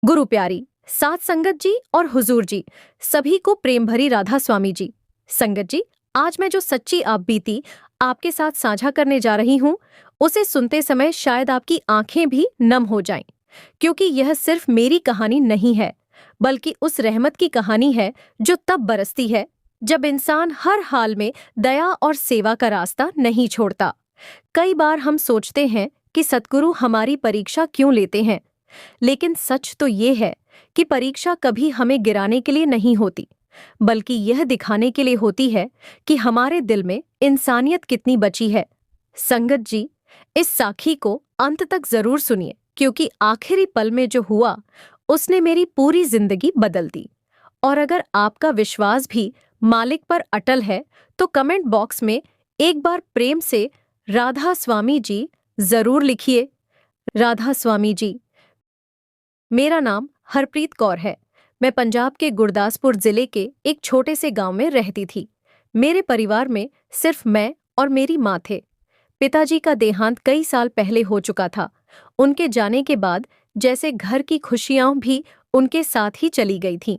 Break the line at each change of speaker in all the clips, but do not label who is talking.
गुरु प्यारी, साथ संगत जी और हुजूर जी, सभी को प्रेम भरी राधा स्वामी जी। संगत जी, आज मैं जो सच्ची आप बीती आपके साथ साझा करने जा रही हूँ, उसे सुनते समय शायद आपकी आंखें भी नम हो जाएं, क्योंकि यह सिर्फ मेरी कहानी नहीं है, बल्कि उस रहमत की कहानी है जो तब बरसती है जब इंसान हर हाल में दया और सेवा का रास्ता नहीं छोड़ता। कई बार हम सोचते हैं कि सद्गुरु हमारी परीक्षा क्यों लेते हैं, लेकिन सच तो ये है कि परीक्षा कभी हमें गिराने के लिए नहीं होती, बल्कि यह दिखाने के लिए होती है कि हमारे दिल में इंसानियत कितनी बची है। संगत जी, इस साखी को अंत तक जरूर सुनिए, क्योंकि आखिरी पल में जो हुआ उसने मेरी पूरी जिंदगी बदल दी। और अगर आपका विश्वास भी मालिक पर अटल है, तो कमेंट बॉक्स में एक बार प्रेम से राधा स्वामी जी जरूर लिखिए। राधा स्वामी जी। मेरा नाम हरप्रीत कौर है। मैं पंजाब के गुरदासपुर जिले के एक छोटे से गांव में रहती थी। मेरे परिवार में सिर्फ मैं और मेरी माँ थे। पिताजी का देहांत कई साल पहले हो चुका था। उनके जाने के बाद जैसे घर की खुशियां भी उनके साथ ही चली गई थीं।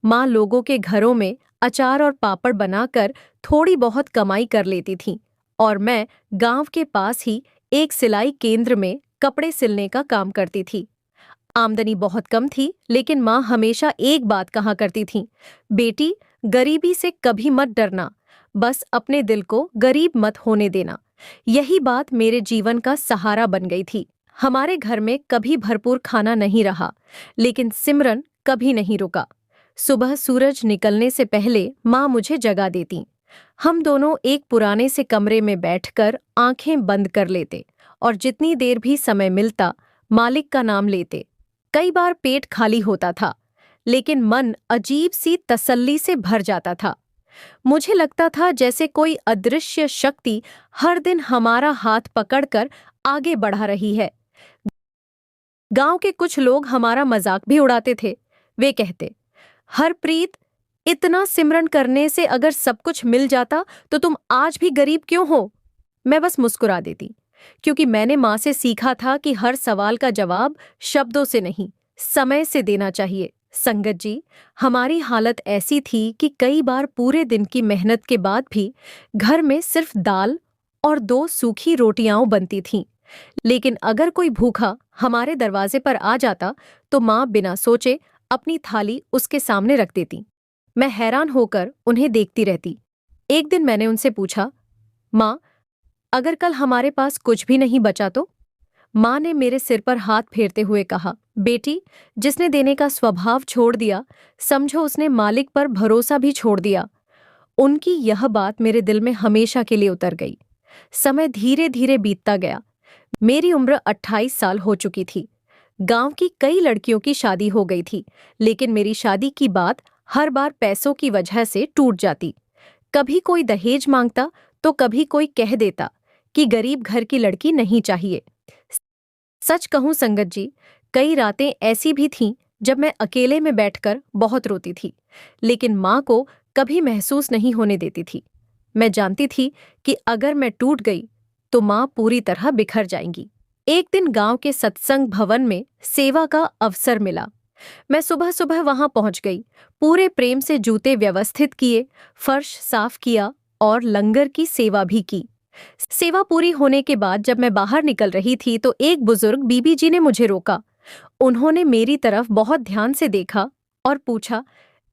माँ लोगों के घरों में अचार और पापड़ बनाकर थोड़ी बहुत कमाई कर लेती थीं, और मैं गांव के पास ही एक सिलाई केंद्र में कपड़े सिलने का काम करती थी। आमदनी बहुत कम थी, लेकिन माँ हमेशा एक बात कहा करती थीं, बेटी, गरीबी से कभी मत डरना, बस अपने दिल को गरीब मत होने देना। यही बात मेरे जीवन का सहारा बन गई थी। हमारे घर में कभी भरपूर खाना नहीं रहा, लेकिन सिमरन कभी नहीं रुका। सुबह सूरज निकलने से पहले माँ मुझे जगा देती। हम दोनों एक पुराने से कमरे में बैठकर आंखें बंद कर लेते और जितनी देर भी समय मिलता मालिक का नाम लेते। कई बार पेट खाली होता था, लेकिन मन अजीब सी तसल्ली से भर जाता था। मुझे लगता था जैसे कोई अदृश्य शक्ति हर दिन हमारा हाथ पकड़कर आगे बढ़ा रही है। गांव के कुछ लोग हमारा मजाक भी उड़ाते थे। वे कहते, हरप्रीत, इतना सिमरन करने से अगर सब कुछ मिल जाता तो तुम आज भी गरीब क्यों हो? मैं बस मुस्कुरा देती, क्योंकि मैंने माँ से सीखा था कि हर सवाल का जवाब शब्दों से नहीं, समय से देना चाहिए। संगत जी, हमारी हालत ऐसी थी कि कई बार पूरे दिन की मेहनत के बाद भी घर में सिर्फ दाल और 2 सूखी रोटियां बनती थीं। लेकिन अगर कोई भूखा हमारे दरवाजे पर आ जाता, तो माँ बिना सोचे अपनी थाली उसके सामने रख देती। मैं हैरान होकर उन्हें देखती रहती। एक दिन मैंने उनसे पूछा, माँ, अगर कल हमारे पास कुछ भी नहीं बचा तो? माँ ने मेरे सिर पर हाथ फेरते हुए कहा, बेटी, जिसने देने का स्वभाव छोड़ दिया, समझो उसने मालिक पर भरोसा भी छोड़ दिया। उनकी यह बात मेरे दिल में हमेशा के लिए उतर गई। समय धीरे धीरे बीतता गया। मेरी उम्र 28 साल हो चुकी थी। गांव की कई लड़कियों की शादी हो गई थी, लेकिन मेरी शादी की बात हर बार पैसों की वजह से टूट जाती। कभी कोई दहेज मांगता, तो कभी कोई कह देता कि गरीब घर की लड़की नहीं चाहिए। सच कहूं संगत जी, कई रातें ऐसी भी थीं जब मैं अकेले में बैठकर बहुत रोती थी, लेकिन माँ को कभी महसूस नहीं होने देती थी। मैं जानती थी कि अगर मैं टूट गई तो माँ पूरी तरह बिखर जाएंगी। एक दिन गांव के सत्संग भवन में सेवा का अवसर मिला। मैं सुबह सुबह वहां पहुंच गई। पूरे प्रेम से जूते व्यवस्थित किए, फर्श साफ किया और लंगर की सेवा भी की। सेवा पूरी होने के बाद जब मैं बाहर निकल रही थी, तो एक बुजुर्ग बीबी जी ने मुझे रोका। उन्होंने मेरी तरफ बहुत ध्यान से देखा और पूछा,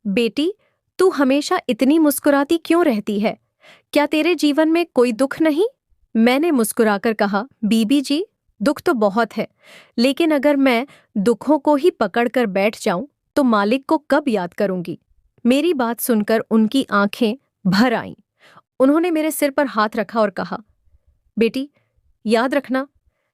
बेटी, तू हमेशा इतनी मुस्कुराती क्यों रहती है? क्या तेरे जीवन में कोई दुख नहीं? मैंने मुस्कुराकर कहा, बीबी जी, दुख तो बहुत है, लेकिन अगर मैं दुखों को ही पकड़कर बैठ जाऊं तो मालिक को कब याद करूंगी? मेरी बात सुनकर उनकी आंखें भर आईं। उन्होंने मेरे सिर पर हाथ रखा और कहा, बेटी, याद रखना,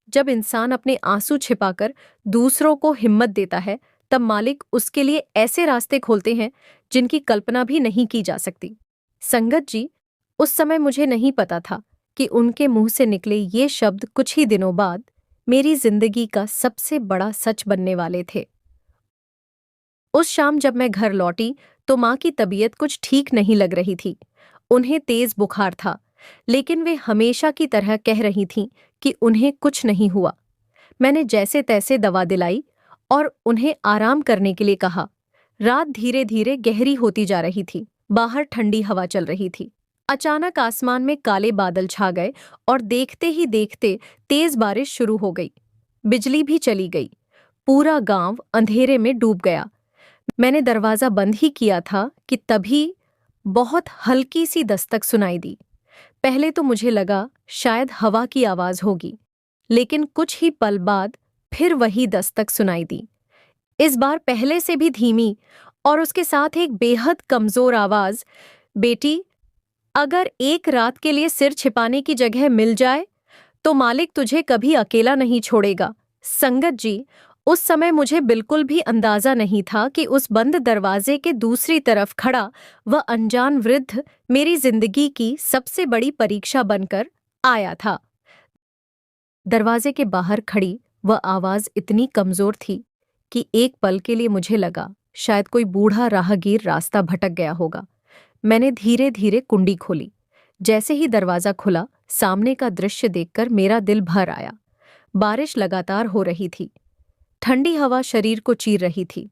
जब इंसान अपने आंसू छिपाकर दूसरों को हिम्मत देता है, तब मालिक उसके लिए ऐसे रास्ते खोलते हैं जिनकी कल्पना भी नहीं की जा सकती। संगत जी, उस समय मुझे नहीं पता था कि उनके मुंह से निकले ये शब्द कुछ ही दिनों बाद मेरी जिंदगी का सबसे बड़ा सच बनने वाले थे। उस शाम जब मैं घर लौटी, तो माँ की तबीयत कुछ ठीक नहीं लग रही थी। उन्हें तेज बुखार था, लेकिन वे हमेशा की तरह कह रही थीं कि उन्हें कुछ नहीं हुआ। मैंने जैसे तैसे दवा दिलाई और उन्हें आराम करने के लिए कहा। रात धीरे धीरे गहरी होती जा रही थी। बाहर ठंडी हवा चल रही थी। अचानक आसमान में काले बादल छा गए और देखते ही देखते तेज बारिश शुरू हो गई। बिजली भी चली गई। पूरा गांव अंधेरे में डूब गया। मैंने दरवाजा बंद ही किया था कि तभी बहुत हल्की सी दस्तक सुनाई दी। पहले तो मुझे लगा शायद हवा की आवाज होगी, लेकिन कुछ ही पल बाद फिर वही दस्तक सुनाई दी। इस बार पहले से भी धीमी और उसके साथ एक बेहद कमजोर आवाज, बेटी, अगर एक रात के लिए सिर छिपाने की जगह मिल जाए तो मालिक तुझे कभी अकेला नहीं छोड़ेगा। संगत जी, उस समय मुझे बिल्कुल भी अंदाजा नहीं था कि उस बंद दरवाजे के दूसरी तरफ खड़ा वह अनजान वृद्ध मेरी जिंदगी की सबसे बड़ी परीक्षा बनकर आया था। दरवाजे के बाहर खड़ी वह आवाज इतनी कमजोर थी कि एक पल के लिए मुझे लगा शायद कोई बूढ़ा राहगीर रास्ता भटक गया होगा। मैंने धीरे धीरे कुंडी खोली। जैसे ही दरवाजा खुला, सामने का दृश्य देखकर मेरा दिल भर आया। बारिश लगातार हो रही थी। ठंडी हवा शरीर को चीर रही थी।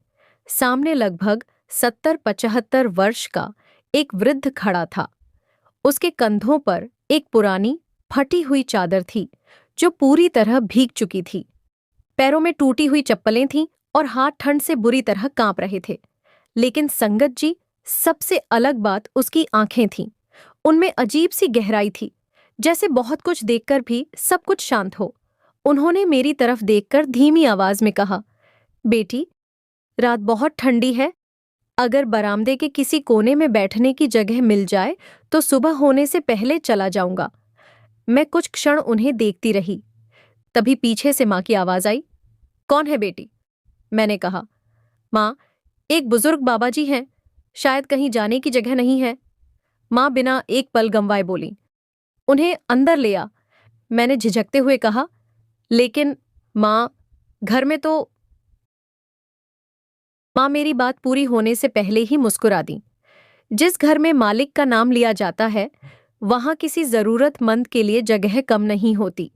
सामने लगभग 70-75 वर्ष का एक वृद्ध खड़ा था। उसके कंधों पर एक पुरानी फटी हुई चादर थी जो पूरी तरह भीग चुकी थी। पैरों में टूटी हुई चप्पलें थीं और हाथ ठंड से बुरी तरह कांप रहे थे। लेकिन संगत जी, सबसे अलग बात उसकी आंखें थीं। उनमें अजीब सी गहराई थी, जैसे बहुत कुछ देखकर भी सब कुछ शांत हो। उन्होंने मेरी तरफ देखकर धीमी आवाज में कहा, बेटी, रात बहुत ठंडी है। अगर बरामदे के किसी कोने में बैठने की जगह मिल जाए तो सुबह होने से पहले चला जाऊंगा। मैं कुछ क्षण उन्हें देखती रही। तभी पीछे से माँ की आवाज आई, कौन है बेटी? मैंने कहा, माँ, एक बुजुर्ग बाबा जी हैं, शायद कहीं जाने की जगह नहीं है। माँ बिना एक पल गंवाए बोली, उन्हें अंदर ले आ। मैंने झिझकते हुए कहा, लेकिन माँ, घर में तो। माँ मेरी बात पूरी होने से पहले ही मुस्कुरा दी। जिस घर में मालिक का नाम लिया जाता है, वहां किसी जरूरतमंद के लिए जगह कम नहीं होती।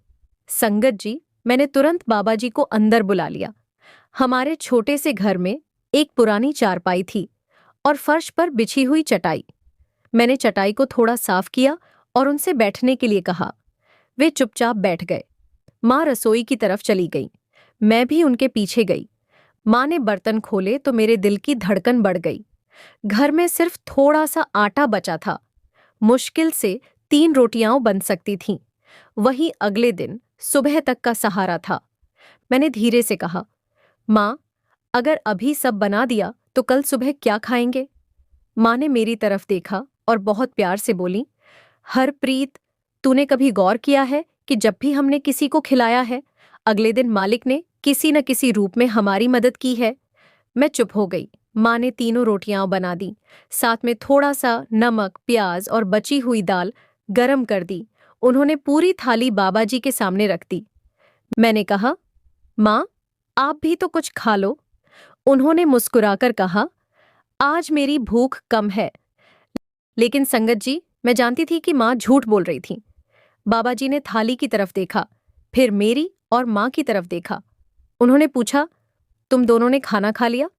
संगत जी, मैंने तुरंत बाबा जी को अंदर बुला लिया। हमारे छोटे से घर में एक पुरानी चारपाई थी और फर्श पर बिछी हुई चटाई। मैंने चटाई को थोड़ा साफ किया और उनसे बैठने के लिए कहा। वे चुपचाप बैठ गए। माँ रसोई की तरफ चली गई। मैं भी उनके पीछे गई। माँ ने बर्तन खोले तो मेरे दिल की धड़कन बढ़ गई। घर में सिर्फ थोड़ा सा आटा बचा था। मुश्किल से 3 रोटियां बन सकती थीं। वही अगले दिन सुबह तक का सहारा था। मैंने धीरे से कहा, माँ, अगर अभी सब बना दिया तो कल सुबह क्या खाएंगे? माँ ने मेरी तरफ देखा और बहुत प्यार से बोली, हरप्रीत, तूने कभी गौर किया है कि जब भी हमने किसी को खिलाया है, अगले दिन मालिक ने किसी न किसी रूप में हमारी मदद की है? मैं चुप हो गई। माँ ने तीनों रोटियां बना दी, साथ में थोड़ा सा नमक, प्याज और बची हुई दाल गरम कर दी। उन्होंने पूरी थाली बाबा जी के सामने रख दी। मैंने कहा, माँ, आप भी तो कुछ खा लो। उन्होंने मुस्कुराकर कहा, आज मेरी भूख कम है। लेकिन संगत जी, मैं जानती थी कि माँ झूठ बोल रही थी। बाबा जी ने थाली की तरफ देखा, फिर मेरी और माँ की तरफ देखा। उन्होंने पूछा, तुम दोनों ने खाना खा लिया?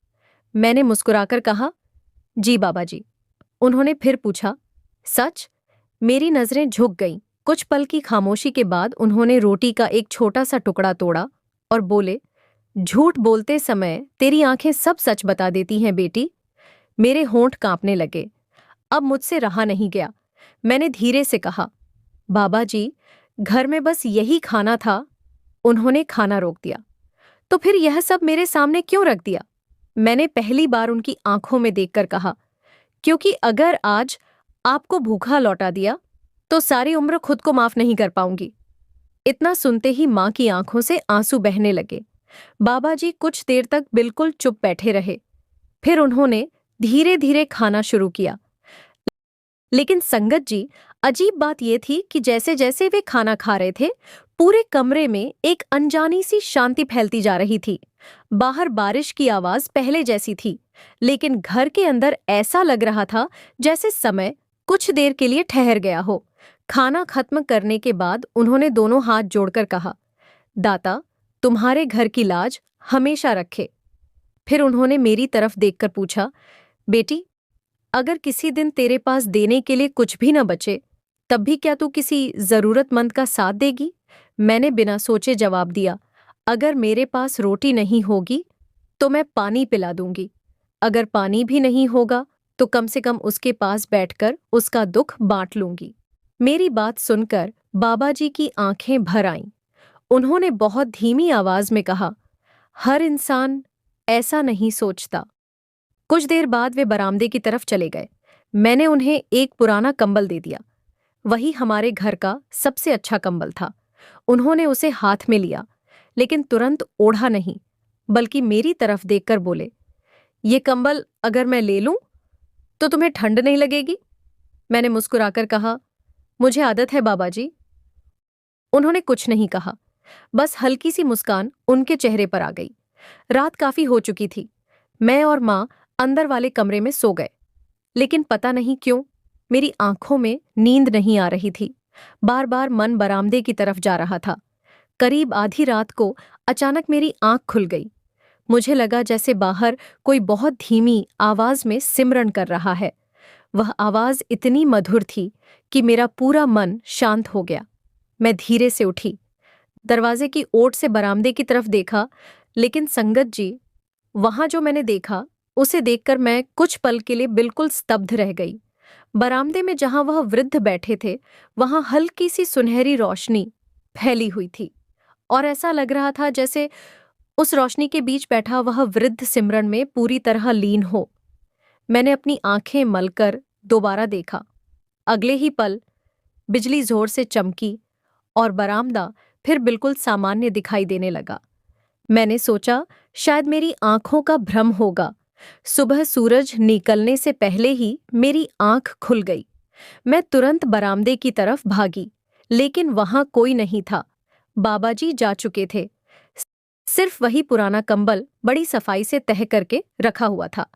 मैंने मुस्कुराकर कहा, जी बाबा जी। उन्होंने फिर पूछा, सच? मेरी नजरें झुक गईं। कुछ पल की खामोशी के बाद उन्होंने रोटी का एक छोटा सा टुकड़ा तोड़ा और बोले, झूठ बोलते समय तेरी आंखें सब सच बता देती हैं बेटी। मेरे होंठ कांपने लगे। अब मुझसे रहा नहीं गया। मैंने धीरे से कहा, बाबा जी, घर में बस यही खाना था। उन्होंने खाना रोक दिया। तो फिर यह सब मेरे सामने क्यों रख दिया? मैंने पहली बार उनकी आंखों में देखकर कहा, क्योंकि अगर आज आपको भूखा लौटा दिया तो सारी उम्र खुद को माफ नहीं कर पाऊंगी। इतना सुनते ही माँ की आंखों से आंसू बहने लगे। बाबा जी कुछ देर तक बिल्कुल चुप बैठे रहे। फिर उन्होंने धीरे धीरे खाना शुरू किया। लेकिन संगत जी, अजीब बात यह थी कि जैसे जैसे वे खाना खा रहे थे, पूरे कमरे में एक अनजानी सी शांति फैलती जा रही थी। बाहर बारिश की आवाज पहले जैसी थी, लेकिन घर के अंदर ऐसा लग रहा था जैसे समय कुछ देर के लिए ठहर गया हो। खाना खत्म करने के बाद उन्होंने दोनों हाथ जोड़कर कहा, दाता, तुम्हारे घर की लाज हमेशा रखे। फिर उन्होंने मेरी तरफ देखकर पूछा, बेटी, अगर किसी दिन तेरे पास देने के लिए कुछ भी न बचे, तब भी क्या तू किसी जरूरतमंद का साथ देगी? मैंने बिना सोचे जवाब दिया, अगर मेरे पास रोटी नहीं होगी तो मैं पानी पिला दूंगी। अगर पानी भी नहीं होगा तो कम से कम उसके पास बैठकर उसका दुख बांट लूंगी। मेरी बात सुनकर बाबा जी की आंखें भर आईं। उन्होंने बहुत धीमी आवाज में कहा, हर इंसान ऐसा नहीं सोचता। कुछ देर बाद वे बरामदे की तरफ चले गए। मैंने उन्हें एक पुराना कंबल दे दिया। वही हमारे घर का सबसे अच्छा कंबल था। उन्होंने उसे हाथ में लिया, लेकिन तुरंत ओढ़ा नहीं, बल्कि मेरी तरफ देखकर बोले, ये कंबल अगर मैं ले लूं तो तुम्हें ठंड नहीं लगेगी? मैंने मुस्कुराकर कहा, मुझे आदत है बाबा जी। उन्होंने कुछ नहीं कहा, बस हल्की सी मुस्कान उनके चेहरे पर आ गई। रात काफी हो चुकी थी। मैं और माँ अंदर वाले कमरे में सो गए, लेकिन पता नहीं क्यों मेरी आंखों में नींद नहीं आ रही थी। बार बार मन बरामदे की तरफ जा रहा था। करीब आधी रात को अचानक मेरी आंख खुल गई। मुझे लगा जैसे बाहर कोई बहुत धीमी आवाज में सिमरन कर रहा है। वह आवाज इतनी मधुर थी कि मेरा पूरा मन शांत हो गया। मैं धीरे से उठी, दरवाजे की ओट से बरामदे की तरफ देखा, लेकिन संगत जी, वहां जो मैंने देखा उसे देखकर मैं कुछ पल के लिए बिल्कुल स्तब्ध रह गई। बरामदे में जहां वह वृद्ध बैठे थे, वहां हल्की सी सुनहरी रोशनी फैली हुई थी, और ऐसा लग रहा था जैसे उस रोशनी के बीच बैठा वह वृद्ध सिमरन में पूरी तरह लीन हो। मैंने अपनी आंखें मलकर दोबारा देखा। अगले ही पल बिजली जोर से चमकी और बरामदा फिर बिल्कुल सामान्य दिखाई देने लगा। मैंने सोचा शायद मेरी आंखों का भ्रम होगा। सुबह सूरज निकलने से पहले ही मेरी आंख खुल गई। मैं तुरंत बरामदे की तरफ भागी, लेकिन वहां कोई नहीं था। बाबा जी जा चुके थे। सिर्फ वही पुराना कंबल बड़ी सफाई से तह करके रखा हुआ था।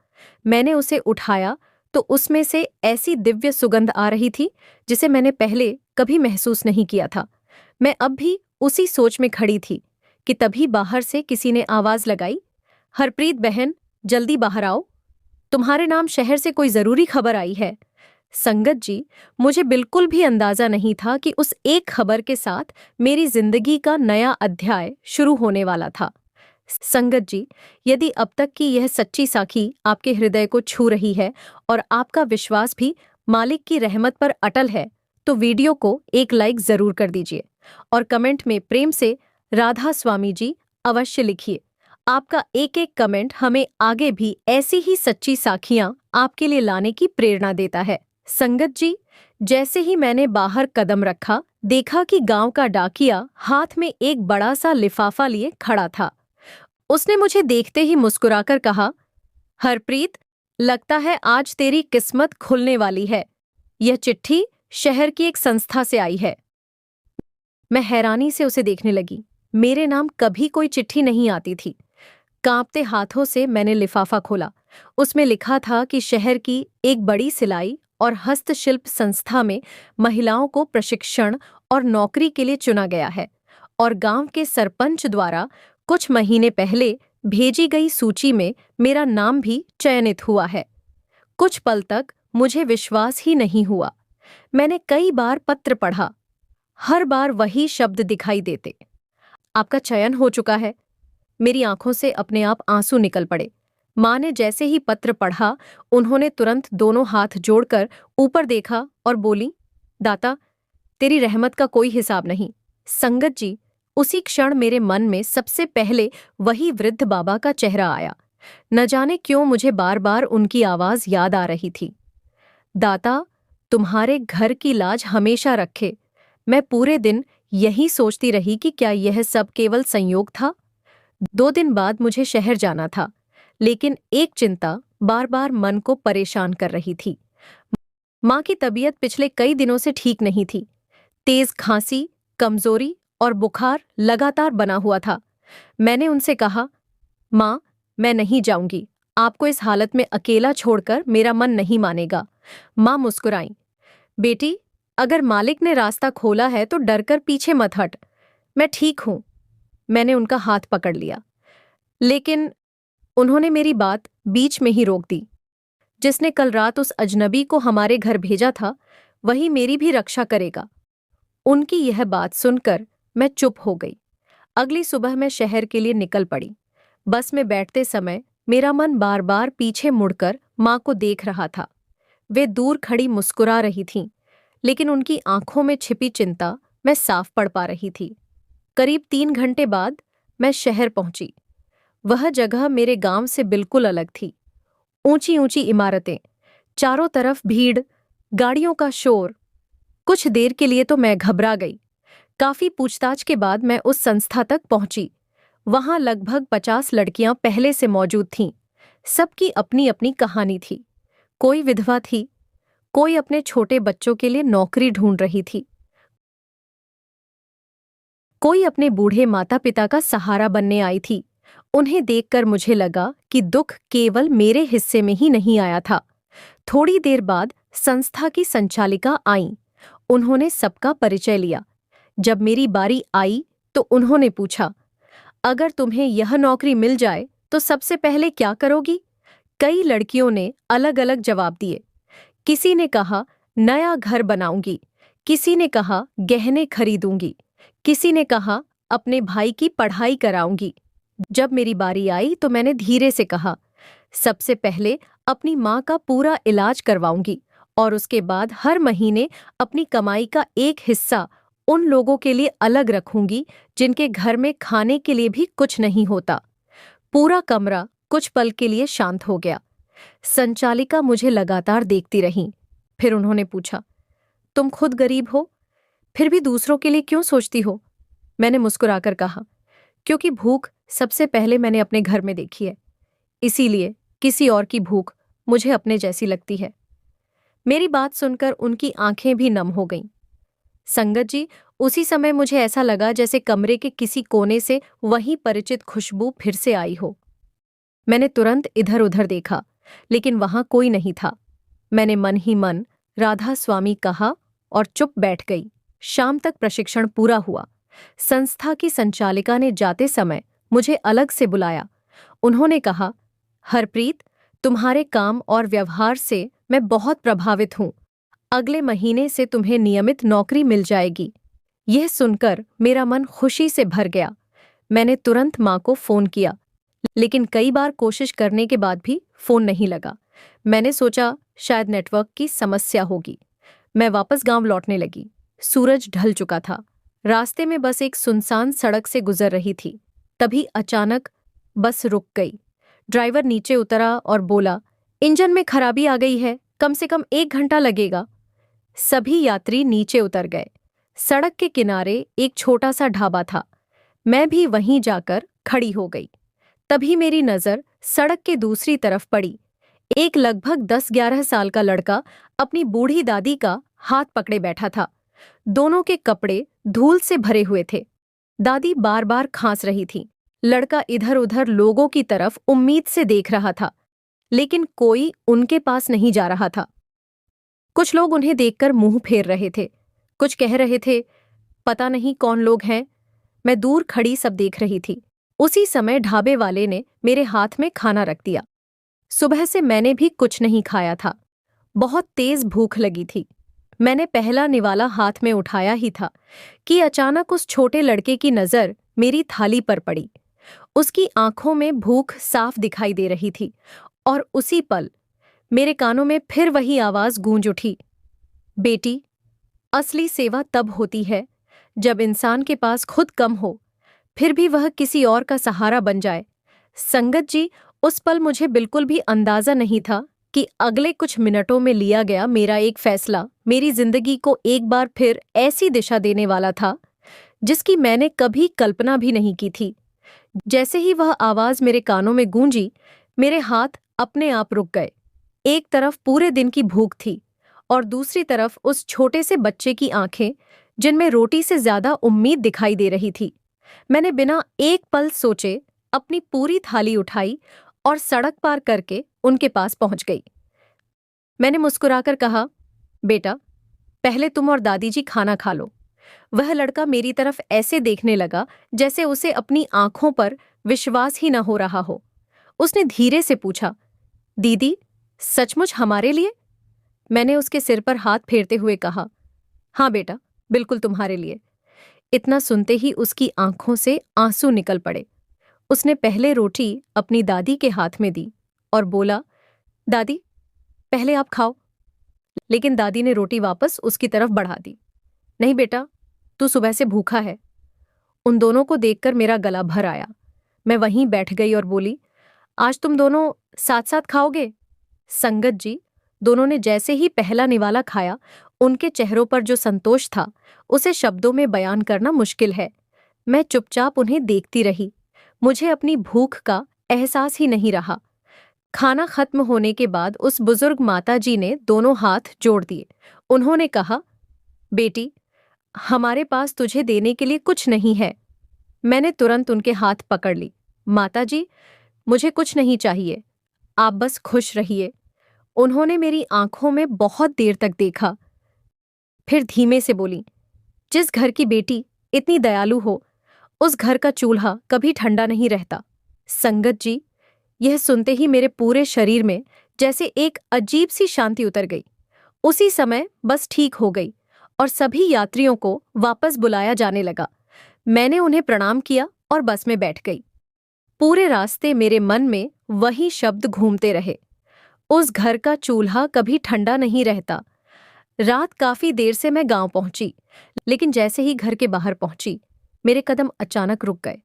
मैंने उसे उठाया तो उसमें से ऐसी दिव्य सुगंध आ रही थी जिसे मैंने पहले कभी महसूस नहीं किया था। मैं अब भी उसी सोच में खड़ी थी कि तभी बाहर से किसी ने आवाज लगाई, हरप्रीत बहन, जल्दी बाहर आओ, तुम्हारे नाम शहर से कोई जरूरी खबर आई है। संगत जी, मुझे बिल्कुल भी अंदाजा नहीं था कि उस एक खबर के साथ मेरी जिंदगी का नया अध्याय शुरू होने वाला था। संगत जी, यदि अब तक की यह सच्ची साखी आपके हृदय को छू रही है और आपका विश्वास भी मालिक की रहमत पर अटल है, तो वीडियो को एक लाइक जरूर कर दीजिए और कमेंट में प्रेम से राधा स्वामी जी अवश्य लिखिए। आपका एक एक कमेंट हमें आगे भी ऐसी ही सच्ची साखियां आपके लिए लाने की प्रेरणा देता है। संगत जी, जैसे ही मैंने बाहर कदम रखा, देखा कि गांव का डाकिया हाथ में एक बड़ा सा लिफाफा लिए खड़ा था। उसने मुझे देखते ही मुस्कुराकर कहा, हरप्रीत, लगता है आज तेरी किस्मत खुलने वाली है। यह चिट्ठी शहर की एक संस्था से आई है। मैं हैरानी से उसे देखने लगी। मेरे नाम कभी कोई चिट्ठी नहीं आती थी। कांपते हाथों से मैंने लिफाफा खोला। उसमें लिखा था कि शहर की एक बड़ी सिलाई और हस्तशिल्प संस्था में महिलाओं को प्रशिक्षण और नौकरी के लिए चुना गया है, और गांव के सरपंच द्वारा कुछ महीने पहले भेजी गई सूची में मेरा नाम भी चयनित हुआ है। कुछ पल तक मुझे विश्वास ही नहीं हुआ। मैंने कई बार पत्र पढ़ा, हर बार वही शब्द दिखाई देते, आपका चयन हो चुका है। मेरी आंखों से अपने आप आंसू निकल पड़े। माँ ने जैसे ही पत्र पढ़ा, उन्होंने तुरंत दोनों हाथ जोड़कर ऊपर देखा और बोली, दाता, तेरी रहमत का कोई हिसाब नहीं। संगत जी, उसी क्षण मेरे मन में सबसे पहले वही वृद्ध बाबा का चेहरा आया। न जाने क्यों मुझे बार बार उनकी आवाज याद आ रही थी। दाता, तुम्हारे घर की लाज हमेशा रखे। मैं पूरे दिन यही सोचती रही कि क्या यह सब केवल संयोग था। 2 दिन बाद मुझे शहर जाना था, लेकिन एक चिंता बार बार मन को परेशान कर रही थी। माँ की तबीयत पिछले कई दिनों से ठीक नहीं थी। तेज खांसी, कमजोरी और बुखार लगातार बना हुआ था। मैंने उनसे कहा, माँ, मैं नहीं जाऊंगी। आपको इस हालत में अकेला छोड़कर मेरा मन नहीं मानेगा। माँ मुस्कुराईं। बेटी, अगर मालिक ने रास्ता खोला है तो डरकर पीछे मत हट। मैं ठीक हूं। मैंने उनका हाथ पकड़ लिया। लेकिन उन्होंने मेरी बात बीच में ही रोक दी। जिसने कल रात उस अजनबी को हमारे घर भेजा था, वही मेरी भी रक्षा करेगा। उनकी यह बात सुनकर मैं चुप हो गई। अगली सुबह मैं शहर के लिए निकल पड़ी। बस में बैठते समय मेरा मन बार बार पीछे मुड़कर माँ को देख रहा था। वे दूर खड़ी मुस्कुरा रही थीं, लेकिन उनकी आंखों में छिपी चिंता मैं साफ पढ़ पा रही थी। करीब 3 घंटे बाद मैं शहर पहुंची। वह जगह मेरे गांव से बिल्कुल अलग थी। ऊंची ऊंची इमारतें, चारों तरफ भीड़, गाड़ियों का शोर। कुछ देर के लिए तो मैं घबरा गई। काफी पूछताछ के बाद मैं उस संस्था तक पहुंची। वहां लगभग 50 लड़कियां पहले से मौजूद थीं। सबकी अपनी अपनी कहानी थी। कोई विधवा थी, कोई अपने छोटे बच्चों के लिए नौकरी ढूंढ रही थी, कोई अपने बूढ़े माता पिता का सहारा बनने आई थी। उन्हें देखकर मुझे लगा कि दुख केवल मेरे हिस्से में ही नहीं आया था। थोड़ी देर बाद संस्था की संचालिका आईं। उन्होंने सबका परिचय लिया। जब मेरी बारी आई तो उन्होंने पूछा, अगर तुम्हें यह नौकरी मिल जाए तो सबसे पहले क्या करोगी? कई लड़कियों ने अलग अलग जवाब दिए। किसी ने कहा नया घर बनाऊंगी, किसी ने कहा गहने खरीदूंगी, किसी ने कहा अपने भाई की पढ़ाई कराऊंगी। जब मेरी बारी आई तो मैंने धीरे से कहा, सबसे पहले अपनी माँ का पूरा इलाज करवाऊंगी और उसके बाद हर महीने अपनी कमाई का एक हिस्सा उन लोगों के लिए अलग रखूंगी जिनके घर में खाने के लिए भी कुछ नहीं होता। पूरा कमरा कुछ पल के लिए शांत हो गया। संचालिका मुझे लगातार देखती रहीं। फिर उन्होंने पूछा, तुम खुद गरीब हो, फिर भी दूसरों के लिए क्यों सोचती हो? मैंने मुस्कुराकर कहा, क्योंकि भूख सबसे पहले मैंने अपने घर में देखी है, इसीलिए किसी और की भूख मुझे अपने जैसी लगती है। मेरी बात सुनकर उनकी आंखें भी नम हो गईं। संगत जी, उसी समय मुझे ऐसा लगा जैसे कमरे के किसी कोने से वही परिचित खुशबू फिर से आई हो। मैंने तुरंत इधर उधर देखा, लेकिन वहां कोई नहीं था। मैंने मन ही मन राधा स्वामी कहा और चुप बैठ गई। शाम तक प्रशिक्षण पूरा हुआ। संस्था की संचालिका ने जाते समय मुझे अलग से बुलाया। उन्होंने कहा, हरप्रीत, तुम्हारे काम और व्यवहार से मैं बहुत प्रभावित हूं। अगले महीने से तुम्हें नियमित नौकरी मिल जाएगी। यह सुनकर मेरा मन खुशी से भर गया। मैंने तुरंत माँ को फोन किया, लेकिन कई बार कोशिश करने के बाद भी फोन नहीं लगा। मैंने सोचा शायद नेटवर्क की समस्या होगी। मैं वापस गांव लौटने लगी। सूरज ढल चुका था। रास्ते में बस एक सुनसान सड़क से गुजर रही थी। तभी अचानक बस रुक गई। ड्राइवर नीचे उतरा और बोला, इंजन में खराबी आ गई है, कम से कम 1 घंटा लगेगा। सभी यात्री नीचे उतर गए। सड़क के किनारे एक छोटा सा ढाबा था। मैं भी वहीं जाकर खड़ी हो गई। तभी मेरी नज़र सड़क के दूसरी तरफ पड़ी। एक लगभग 10-11 साल का लड़का अपनी बूढ़ी दादी का हाथ पकड़े बैठा था। दोनों के कपड़े धूल से भरे हुए थे। दादी बार बार खांस रही थी। लड़का इधर उधर लोगों की तरफ उम्मीद से देख रहा था, लेकिन कोई उनके पास नहीं जा रहा था। कुछ लोग उन्हें देखकर मुंह फेर रहे थे, कुछ कह रहे थे, पता नहीं कौन लोग हैं। मैं दूर खड़ी सब देख रही थी। उसी समय ढाबे वाले ने मेरे हाथ में खाना रख दिया। सुबह से मैंने भी कुछ नहीं खाया था। बहुत तेज भूख लगी थी। मैंने पहला निवाला हाथ में उठाया ही था कि अचानक उस छोटे लड़के की नज़र मेरी थाली पर पड़ी। उसकी आंखों में भूख साफ दिखाई दे रही थी और उसी पल मेरे कानों में फिर वही आवाज गूंज उठी, बेटी, असली सेवा तब होती है जब इंसान के पास खुद कम हो, फिर भी वह किसी और का सहारा बन जाए। संगत जी, उस पल मुझे बिल्कुल भी अंदाजा नहीं था कि अगले कुछ मिनटों में लिया गया मेरा एक फैसला मेरी जिंदगी को एक बार फिर ऐसी दिशा देने वाला था जिसकी मैंने कभी कल्पना भी नहीं की थी। जैसे ही वह आवाज मेरे कानों में गूंजी, मेरे हाथ अपने आप रुक गए। एक तरफ पूरे दिन की भूख थी और दूसरी तरफ उस छोटे से बच्चे की आंखें जिनमें रोटी से ज्यादा उम्मीद दिखाई दे रही थी। मैंने बिना एक पल सोचे अपनी पूरी थाली उठाई और सड़क पार करके उनके पास पहुंच गई। मैंने मुस्कुराकर कहा, बेटा, पहले तुम और दादी जी खाना खा लो, वह लड़का मेरी तरफ ऐसे देखने लगा जैसे उसे अपनी आंखों पर विश्वास ही न हो रहा हो। उसने धीरे से पूछा, दीदी, सचमुच हमारे लिए? मैंने उसके सिर पर हाथ फेरते हुए कहा, हाँ बेटा, बिल्कुल तुम्हारे लिए। इतना सुनते ही उसकी आंखों से आंसू निकल पड़े। उसने पहले रोटी अपनी दादी के हाथ में दी और बोला, दादी, पहले आप खाओ। लेकिन दादी ने रोटी वापस उसकी तरफ बढ़ा दी। नहीं बेटा, तू सुबह से भूखा है। उन दोनों को देखकर मेरा गला भर आया। मैं वहीं बैठ गई और बोली, आज तुम दोनों साथ साथ खाओगे? संगत जी, दोनों ने जैसे ही पहला निवाला खाया, उनके चेहरों पर जो संतोष था उसे शब्दों में बयान करना मुश्किल है। मैं चुपचाप उन्हें देखती रही। मुझे अपनी भूख का एहसास ही नहीं रहा। खाना खत्म होने के बाद उस बुजुर्ग माताजी ने दोनों हाथ जोड़ दिए। उन्होंने कहा, बेटी, हमारे पास तुझे देने के लिए कुछ नहीं है। मैंने तुरंत उनके हाथ पकड़ ली। माताजी, मुझे कुछ नहीं चाहिए, आप बस खुश रहिए। उन्होंने मेरी आंखों में बहुत देर तक देखा, फिर धीमे से बोली, जिस घर की बेटी इतनी दयालु हो, उस घर का चूल्हा कभी ठंडा नहीं रहता। संगत जी, यह सुनते ही मेरे पूरे शरीर में जैसे एक अजीब सी शांति उतर गई। उसी समय बस ठीक हो गई और सभी यात्रियों को वापस बुलाया जाने लगा। मैंने उन्हें प्रणाम किया और बस में बैठ गई। पूरे रास्ते मेरे मन में वही शब्द घूमते रहे, उस घर का चूल्हा कभी ठंडा नहीं रहता। रात काफी देर से मैं गांव पहुंची, लेकिन जैसे ही घर के बाहर पहुंची, मेरे कदम अचानक रुक गए।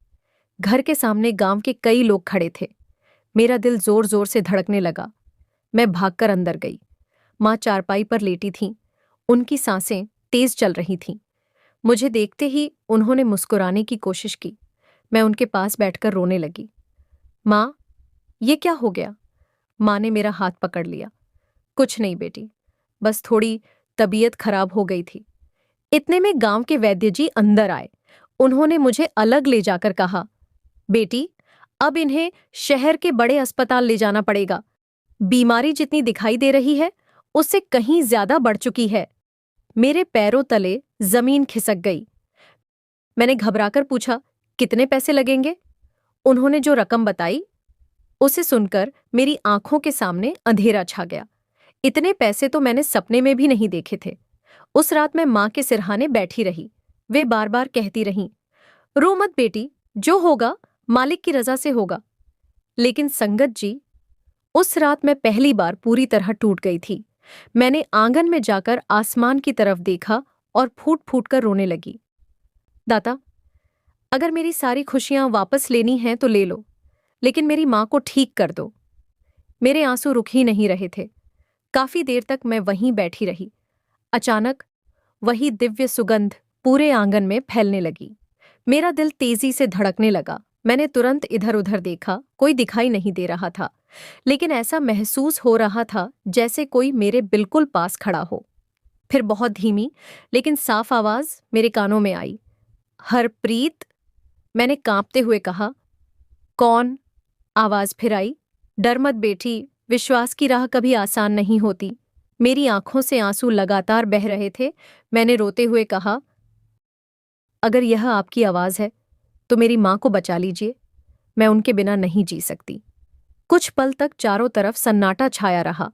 घर के सामने गांव के कई लोग खड़े थे। मेरा दिल जोर जोर से धड़कने लगा। मैं भागकर अंदर गई। माँ चारपाई पर लेटी थीं। उनकी सांसें तेज चल रही थीं। मुझे देखते ही उन्होंने मुस्कुराने की कोशिश की। मैं उनके पास बैठकर रोने लगी। माँ, ये क्या हो गया? माँ ने मेरा हाथ पकड़ लिया। कुछ नहीं बेटी, बस थोड़ी तबीयत खराब हो गई थी। इतने में गांव के वैद्य जी अंदर आए। उन्होंने मुझे अलग ले जाकर कहा, बेटी, अब इन्हें शहर के बड़े अस्पताल ले जाना पड़ेगा। बीमारी जितनी दिखाई दे रही है, उससे कहीं ज्यादा बढ़ चुकी है। मेरे पैरों तले जमीन खिसक गई। मैंने घबराकर पूछा, कितने पैसे लगेंगे? उन्होंने जो रकम बताई, उसे सुनकर मेरी आंखों के सामने अंधेरा छा गया। इतने पैसे तो मैंने सपने में भी नहीं देखे थे। उस रात मैं माँ के सिरहाने बैठी रही। वे बार बार कहती रहीं, रो मत बेटी, जो होगा मालिक की रजा से होगा। लेकिन संगत जी, उस रात मैं पहली बार पूरी तरह टूट गई थी। मैंने आंगन में जाकर आसमान की तरफ देखा और फूट फूट कर रोने लगी। दाता, अगर मेरी सारी खुशियां वापस लेनी हैं तो ले लो, लेकिन मेरी माँ को ठीक कर दो। मेरे आंसू रुक ही नहीं रहे थे। काफी देर तक मैं वहीं बैठी रही। अचानक वही दिव्य सुगंध पूरे आंगन में फैलने लगी। मेरा दिल तेजी से धड़कने लगा। मैंने तुरंत इधर उधर देखा, कोई दिखाई नहीं दे रहा था, लेकिन ऐसा महसूस हो रहा था जैसे कोई मेरे बिल्कुल पास खड़ा हो। फिर बहुत धीमी लेकिन साफ आवाज मेरे कानों में आई, हरप्रीत। मैंने कांपते हुए कहा, कौन? आवाज फिर आई, डर मत बेटी, विश्वास की राह कभी आसान नहीं होती। मेरी आंखों से आंसू लगातार बह रहे थे। मैंने रोते हुए कहा, अगर यह आपकी आवाज है तो मेरी माँ को बचा लीजिए, मैं उनके बिना नहीं जी सकती। कुछ पल तक चारों तरफ सन्नाटा छाया रहा।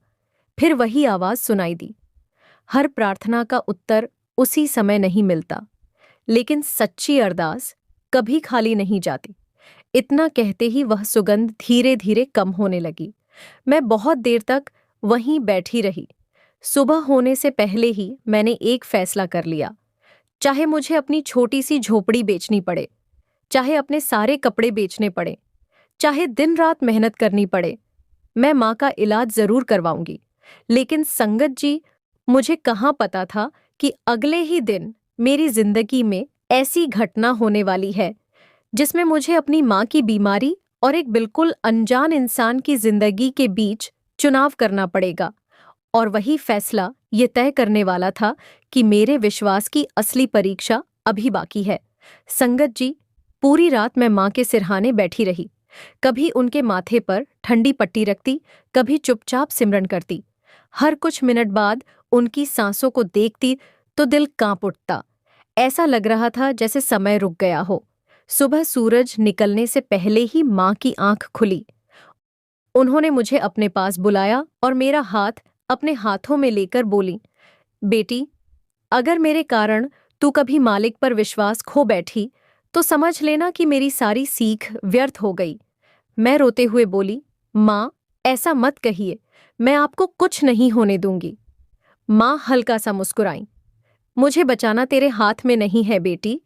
फिर वही आवाज सुनाई दी। हर प्रार्थना का उत्तर उसी समय नहीं मिलता, लेकिन सच्ची अरदास कभी खाली नहीं जाती। इतना कहते ही वह सुगंध धीरे धीरे कम होने लगी। मैं बहुत देर तक वहीं बैठी रही। सुबह होने से पहले ही मैंने एक फैसला कर लिया। चाहे मुझे अपनी छोटी सी झोपड़ी बेचनी पड़े, चाहे अपने सारे कपड़े बेचने पड़े, चाहे दिन रात मेहनत करनी पड़े, मैं माँ का इलाज जरूर करवाऊंगी। लेकिन संगत जी, मुझे कहाँ पता था कि अगले ही दिन मेरी जिंदगी में ऐसी घटना होने वाली है जिसमें मुझे अपनी माँ की बीमारी और एक बिल्कुल अनजान इंसान की जिंदगी के बीच चुनाव करना पड़ेगा। और वही फैसला ये तय करने वाला था कि मेरे विश्वास की असली परीक्षा अभी बाकी है। संगत जी, पूरी रात मैं माँ के सिरहाने बैठी रही। कभी उनके माथे पर ठंडी पट्टी रखती, कभी चुपचाप सिमरन करती। हर कुछ मिनट बाद उनकी सांसों को देखती तो दिल कांप उठता। ऐसा लग रहा था जैसे समय रुक गया हो। सुबह सूरज निकलने से पहले ही माँ की आंख खुली। उन्होंने मुझे अपने पास बुलाया और मेरा हाथ अपने हाथों में लेकर बोली, बेटी, अगर मेरे कारण तू कभी मालिक पर विश्वास खो बैठी तो समझ लेना कि मेरी सारी सीख व्यर्थ हो गई। मैं रोते हुए बोली, माँ, ऐसा मत कहिए, मैं आपको कुछ नहीं होने दूंगी। माँ हल्का सा मुस्कुराई। मुझे बचाना तेरे हाथ में नहीं है बेटी,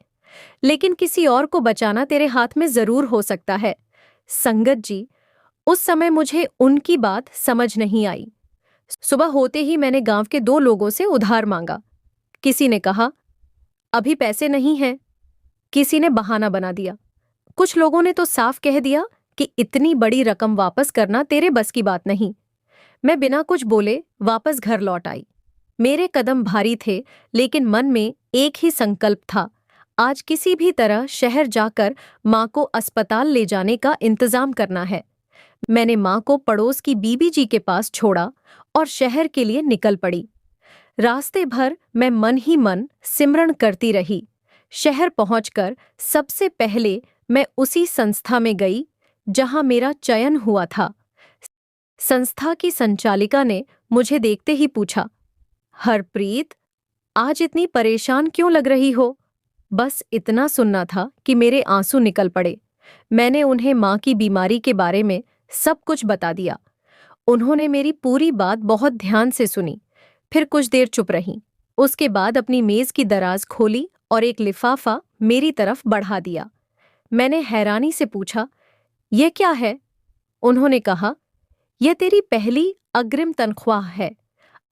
लेकिन किसी और को बचाना तेरे हाथ में जरूर हो सकता है। संगत जी, उस समय मुझे उनकी बात समझ नहीं आई। सुबह होते ही मैंने गांव के 2 लोगों से उधार मांगा। किसी ने कहा, अभी पैसे नहीं हैं। किसी ने बहाना बना दिया। कुछ लोगों ने तो साफ कह दिया कि इतनी बड़ी रकम वापस करना तेरे बस की बात नहीं। मैं बिना कुछ बोले वापस घर लौट आई। मेरे कदम भारी थे, लेकिन मन में एक ही संकल्प था, आज किसी भी तरह शहर जाकर माँ को अस्पताल ले जाने का इंतजाम करना है। मैंने माँ को पड़ोस की बीबी जी के पास छोड़ा और शहर के लिए निकल पड़ी। रास्ते भर मैं मन ही मन सिमरन करती रही। शहर पहुंचकर सबसे पहले मैं उसी संस्था में गई जहां मेरा चयन हुआ था। संस्था की संचालिका ने मुझे देखते ही पूछा, हरप्रीत, आज इतनी परेशान क्यों लग रही हो? बस इतना सुनना था कि मेरे आंसू निकल पड़े। मैंने उन्हें माँ की बीमारी के बारे में सब कुछ बता दिया। उन्होंने मेरी पूरी बात बहुत ध्यान से सुनी, फिर कुछ देर चुप रहीं। उसके बाद अपनी मेज की दराज खोली और एक लिफाफा मेरी तरफ बढ़ा दिया। मैंने हैरानी से पूछा, यह क्या है? उन्होंने कहा, यह तेरी पहली अग्रिम तनख्वाह है।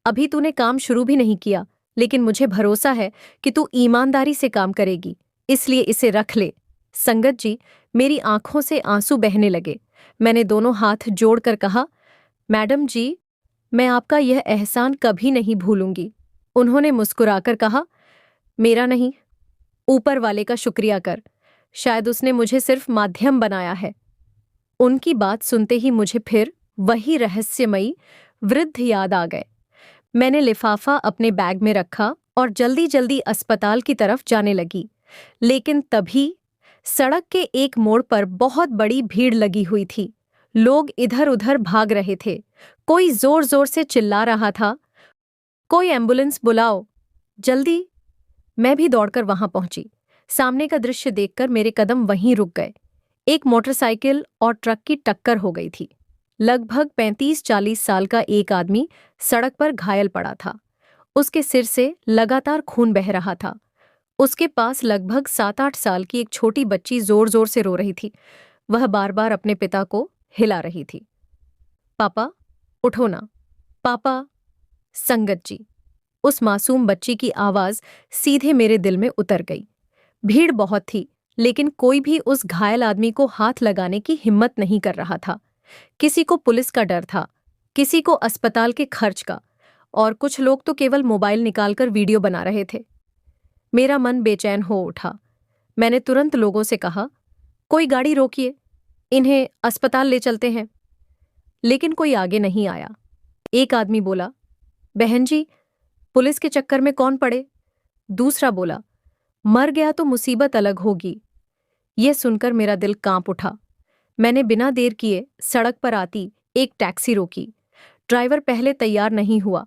अभी तूने काम शुरू भी नहीं किया, लेकिन मुझे भरोसा है कि तू ईमानदारी से काम करेगी, इसलिए इसे रख ले। संगत जी, मेरी आंखों से आंसू बहने लगे। मैंने दोनों हाथ जोड़कर कहा, मैडम जी, मैं आपका यह एहसान कभी नहीं भूलूंगी। उन्होंने मुस्कुराकर कहा, मेरा नहीं, ऊपर वाले का शुक्रिया कर। शायद उसने मुझे सिर्फ माध्यम बनाया है। उनकी बात सुनते ही मुझे फिर वही रहस्यमयी वृद्ध याद आ गए। मैंने लिफाफा अपने बैग में रखा और जल्दी जल्दी अस्पताल की तरफ जाने लगी। लेकिन तभी सड़क के एक मोड़ पर बहुत बड़ी भीड़ लगी हुई थी। लोग इधर उधर भाग रहे थे। कोई जोर जोर से चिल्ला रहा था, कोई एम्बुलेंस बुलाओ, जल्दी। मैं भी दौड़कर वहां पहुंची। सामने का दृश्य देखकर मेरे कदम वहीं रुक गए। एक मोटरसाइकिल और ट्रक की टक्कर हो गई थी। लगभग 35-40 साल का एक आदमी सड़क पर घायल पड़ा था। उसके सिर से लगातार खून बह रहा था। उसके पास लगभग 7-8 साल की एक छोटी बच्ची जोर जोर से रो रही थी। वह बार बार अपने पिता को हिला रही थी। पापा, उठो ना, पापा। संगत जी, उस मासूम बच्ची की आवाज सीधे मेरे दिल में उतर गई। भीड़ बहुत थी, लेकिन कोई भी उस घायल आदमी को हाथ लगाने की हिम्मत नहीं कर रहा था। किसी को पुलिस का डर था, किसी को अस्पताल के खर्च का, और कुछ लोग तो केवल मोबाइल निकालकर वीडियो बना रहे थे। मेरा मन बेचैन हो उठा। मैंने तुरंत लोगों से कहा, कोई गाड़ी रोकिए, इन्हें अस्पताल ले चलते हैं। लेकिन कोई आगे नहीं आया। एक आदमी बोला, बहन जी, पुलिस के चक्कर में कौन पड़े? दूसरा बोला, मर गया तो मुसीबत अलग होगी। यह सुनकर मेरा दिल कांप उठा। मैंने बिना देर किए सड़क पर आती एक टैक्सी रोकी। ड्राइवर पहले तैयार नहीं हुआ।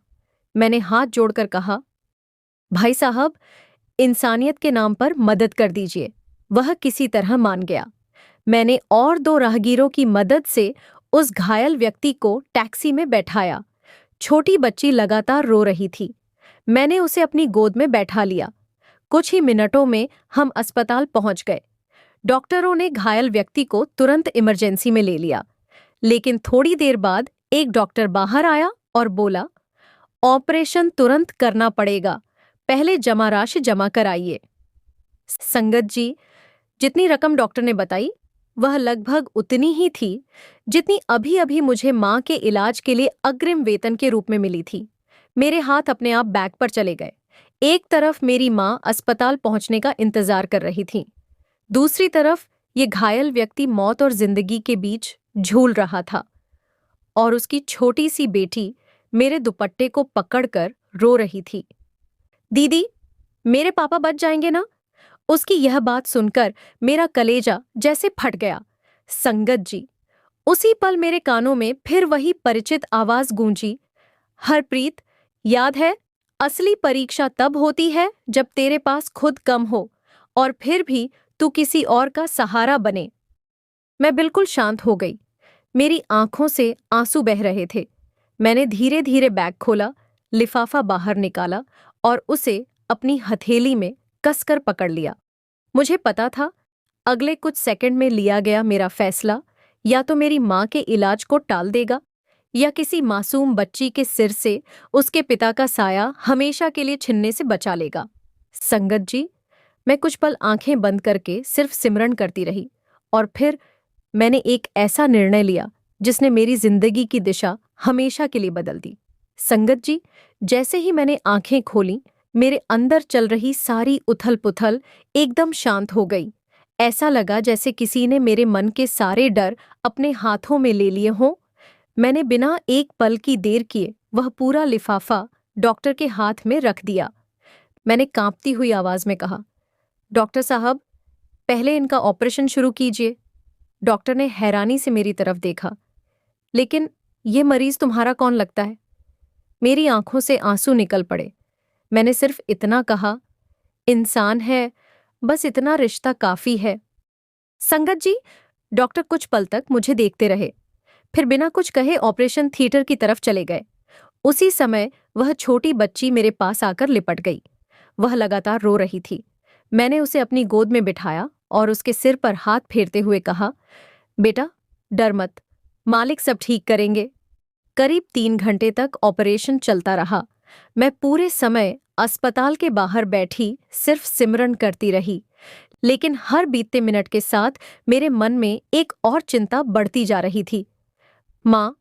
मैंने हाथ जोड़कर कहा, भाई साहब, इंसानियत के नाम पर मदद कर दीजिए। वह किसी तरह मान गया। मैंने और 2 राहगीरों की मदद से उस घायल व्यक्ति को टैक्सी में बैठाया। छोटी बच्ची लगातार रो रही थी। मैंने उसे अपनी गोद में बैठा लिया। कुछ ही मिनटों में हम अस्पताल पहुंच गए। डॉक्टरों ने घायल व्यक्ति को तुरंत इमरजेंसी में ले लिया। लेकिन थोड़ी देर बाद एक डॉक्टर बाहर आया और बोला, ऑपरेशन तुरंत करना पड़ेगा, पहले जमा राशि जमा कराइए। संगत जी, जितनी रकम डॉक्टर ने बताई वह लगभग उतनी ही थी जितनी अभी अभी मुझे माँ के इलाज के लिए अग्रिम वेतन के रूप में मिली थी। मेरे हाथ अपने आप बैग पर चले गए। एक तरफ मेरी माँ अस्पताल पहुंचने का इंतजार कर रही थी, दूसरी तरफ ये घायल व्यक्ति मौत और जिंदगी के बीच झूल रहा था, और उसकी छोटी सी बेटी मेरे दुपट्टे को पकड़कर रो रही थी। दीदी, मेरे पापा बच जाएंगे ना? उसकी यह बात सुनकर मेरा कलेजा जैसे फट गया। संगत जी, उसी पल मेरे कानों में फिर वही परिचित आवाज गूंजी, हरप्रीत, याद है, असली परीक्षा तब होती है जब तेरे पास खुद कम हो और फिर भी तू किसी और का सहारा बने। मैं बिल्कुल शांत हो गई। मेरी आंखों से आंसू बह रहे थे। मैंने धीरे धीरे बैग खोला, लिफाफा बाहर निकाला और उसे अपनी हथेली में कसकर पकड़ लिया। मुझे पता था अगले कुछ सेकंड में लिया गया मेरा फैसला या तो मेरी माँ के इलाज को टाल देगा या किसी मासूम बच्ची के सिर से उसके पिता का साया हमेशा के लिए छिनने से बचा लेगा। संगत जी, मैं कुछ पल आंखें बंद करके सिर्फ सिमरन करती रही और फिर मैंने एक ऐसा निर्णय लिया जिसने मेरी जिंदगी की दिशा हमेशा के लिए बदल दी। संगत जी, जैसे ही मैंने आंखें खोलीं, मेरे अंदर चल रही सारी उथल-पुथल एकदम शांत हो गई। ऐसा लगा जैसे किसी ने मेरे मन के सारे डर अपने हाथों में ले लिए हों। मैंने बिना एक पल की देर किए वह पूरा लिफाफा डॉक्टर के हाथ में रख दिया। मैंने कांपती हुई आवाज में कहा, डॉक्टर साहब, पहले इनका ऑपरेशन शुरू कीजिए। डॉक्टर ने हैरानी से मेरी तरफ देखा। लेकिन ये मरीज तुम्हारा कौन लगता है? मेरी आंखों से आंसू निकल पड़े। मैंने सिर्फ इतना कहा, इंसान है, बस इतना रिश्ता काफी है। संगत जी, डॉक्टर कुछ पल तक मुझे देखते रहे, फिर बिना कुछ कहे ऑपरेशन थिएटर की तरफ चले गए। उसी समय वह छोटी बच्ची मेरे पास आकर लिपट गई। वह लगातार रो रही थी। मैंने उसे अपनी गोद में बिठाया और उसके सिर पर हाथ फेरते हुए कहा, बेटा, डर मत, मालिक सब ठीक करेंगे। करीब 3 घंटे तक ऑपरेशन चलता रहा। मैं पूरे समय अस्पताल के बाहर बैठी सिर्फ सिमरन करती रही, लेकिन हर बीतते मिनट के साथ मेरे मन में एक और चिंता बढ़ती जा रही थी। माँ,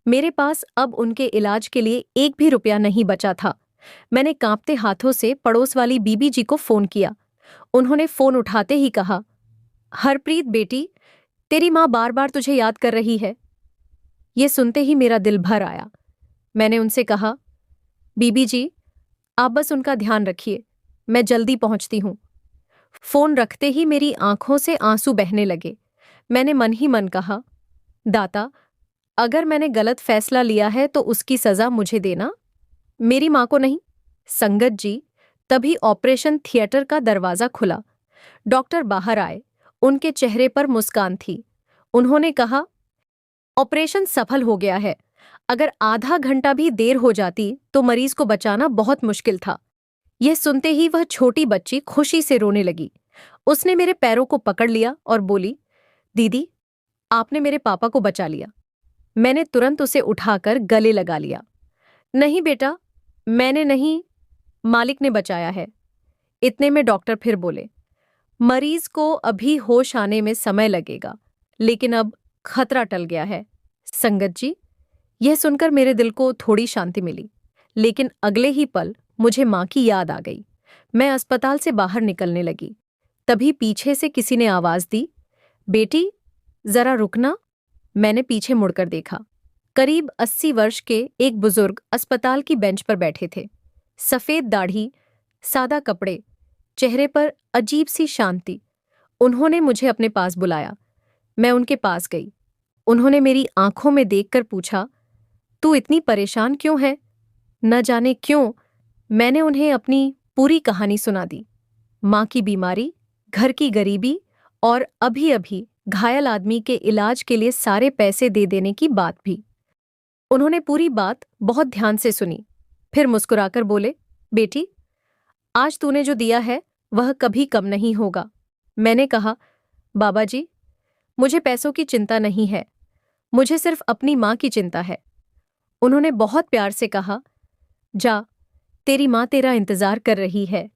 मेरे पास अब उनके इलाज के लिए एक भी रुपया नहीं बचा था। मैंने कांपते हाथों से पड़ोस वाली बीबी जी को फोन किया। उन्होंने फोन उठाते ही कहा, हरप्रीत बेटी, तेरी माँ बार बार तुझे याद कर रही है। ये सुनते ही मेरा दिल भर आया। मैंने उनसे कहा, बीबी जी, आप बस उनका ध्यान रखिए, मैं जल्दी पहुंचती हूँ। फोन रखते ही मेरी आंखों से आंसू बहने लगे। मैंने मन ही मन कहा, दाता, अगर मैंने गलत फैसला लिया है तो उसकी सजा मुझे देना, मेरी माँ को नहीं। संगत जी, तभी ऑपरेशन थिएटर का दरवाजा खुला। डॉक्टर बाहर आए। उनके चेहरे पर मुस्कान थी। उन्होंने कहा, ऑपरेशन सफल हो गया है। अगर आधा घंटा भी देर हो जाती तो मरीज को बचाना बहुत मुश्किल था। यह सुनते ही वह छोटी बच्ची खुशी से रोने लगी। उसने मेरे पैरों को पकड़ लिया और बोली, दीदी, आपने मेरे पापा को बचा लिया। मैंने तुरंत उसे उठाकर गले लगा लिया। नहीं बेटा, मैंने नहीं, मालिक ने बचाया है। इतने में डॉक्टर फिर बोले, मरीज को अभी होश आने में समय लगेगा, लेकिन अब खतरा टल गया है। संगत जी, यह सुनकर मेरे दिल को थोड़ी शांति मिली, लेकिन अगले ही पल मुझे माँ की याद आ गई। मैं अस्पताल से बाहर निकलने लगी। तभी पीछे से किसी ने आवाज दी, बेटी, जरा रुकना। मैंने पीछे मुड़कर देखा। करीब 80 वर्ष के एक बुजुर्ग अस्पताल की बेंच पर बैठे थे। सफेद दाढ़ी, सादा कपड़े, चेहरे पर अजीब सी शांति। उन्होंने मुझे अपने पास बुलाया। मैं उनके पास गई। उन्होंने मेरी आंखों में देखकर पूछा, तू इतनी परेशान क्यों है? न जाने क्यों मैंने उन्हें अपनी पूरी कहानी सुना दी। माँ की बीमारी, घर की गरीबी और अभी-अभी घायल आदमी के इलाज के लिए सारे पैसे दे देने की बात भी। उन्होंने पूरी बात बहुत ध्यान से सुनी, फिर मुस्कुराकर बोले, बेटी, आज तूने जो दिया है वह कभी कम नहीं होगा। मैंने कहा, बाबा जी, मुझे पैसों की चिंता नहीं है, मुझे सिर्फ अपनी माँ की चिंता है। उन्होंने बहुत प्यार से कहा, जा, तेरी माँ तेरा इंतजार कर रही है।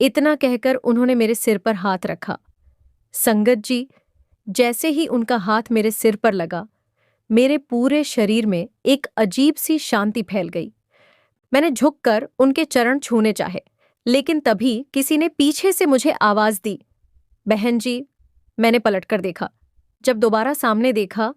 इतना कहकर उन्होंने मेरे सिर पर हाथ रखा। संगत जी, जैसे ही उनका हाथ मेरे सिर पर लगा, मेरे पूरे शरीर में एक अजीब सी शांति फैल गई। मैंने झुककर उनके चरण छूने चाहे, लेकिन तभी किसी ने पीछे से मुझे आवाज दी, बहन जी। मैंने पलटकर देखा। जब दोबारा सामने देखा,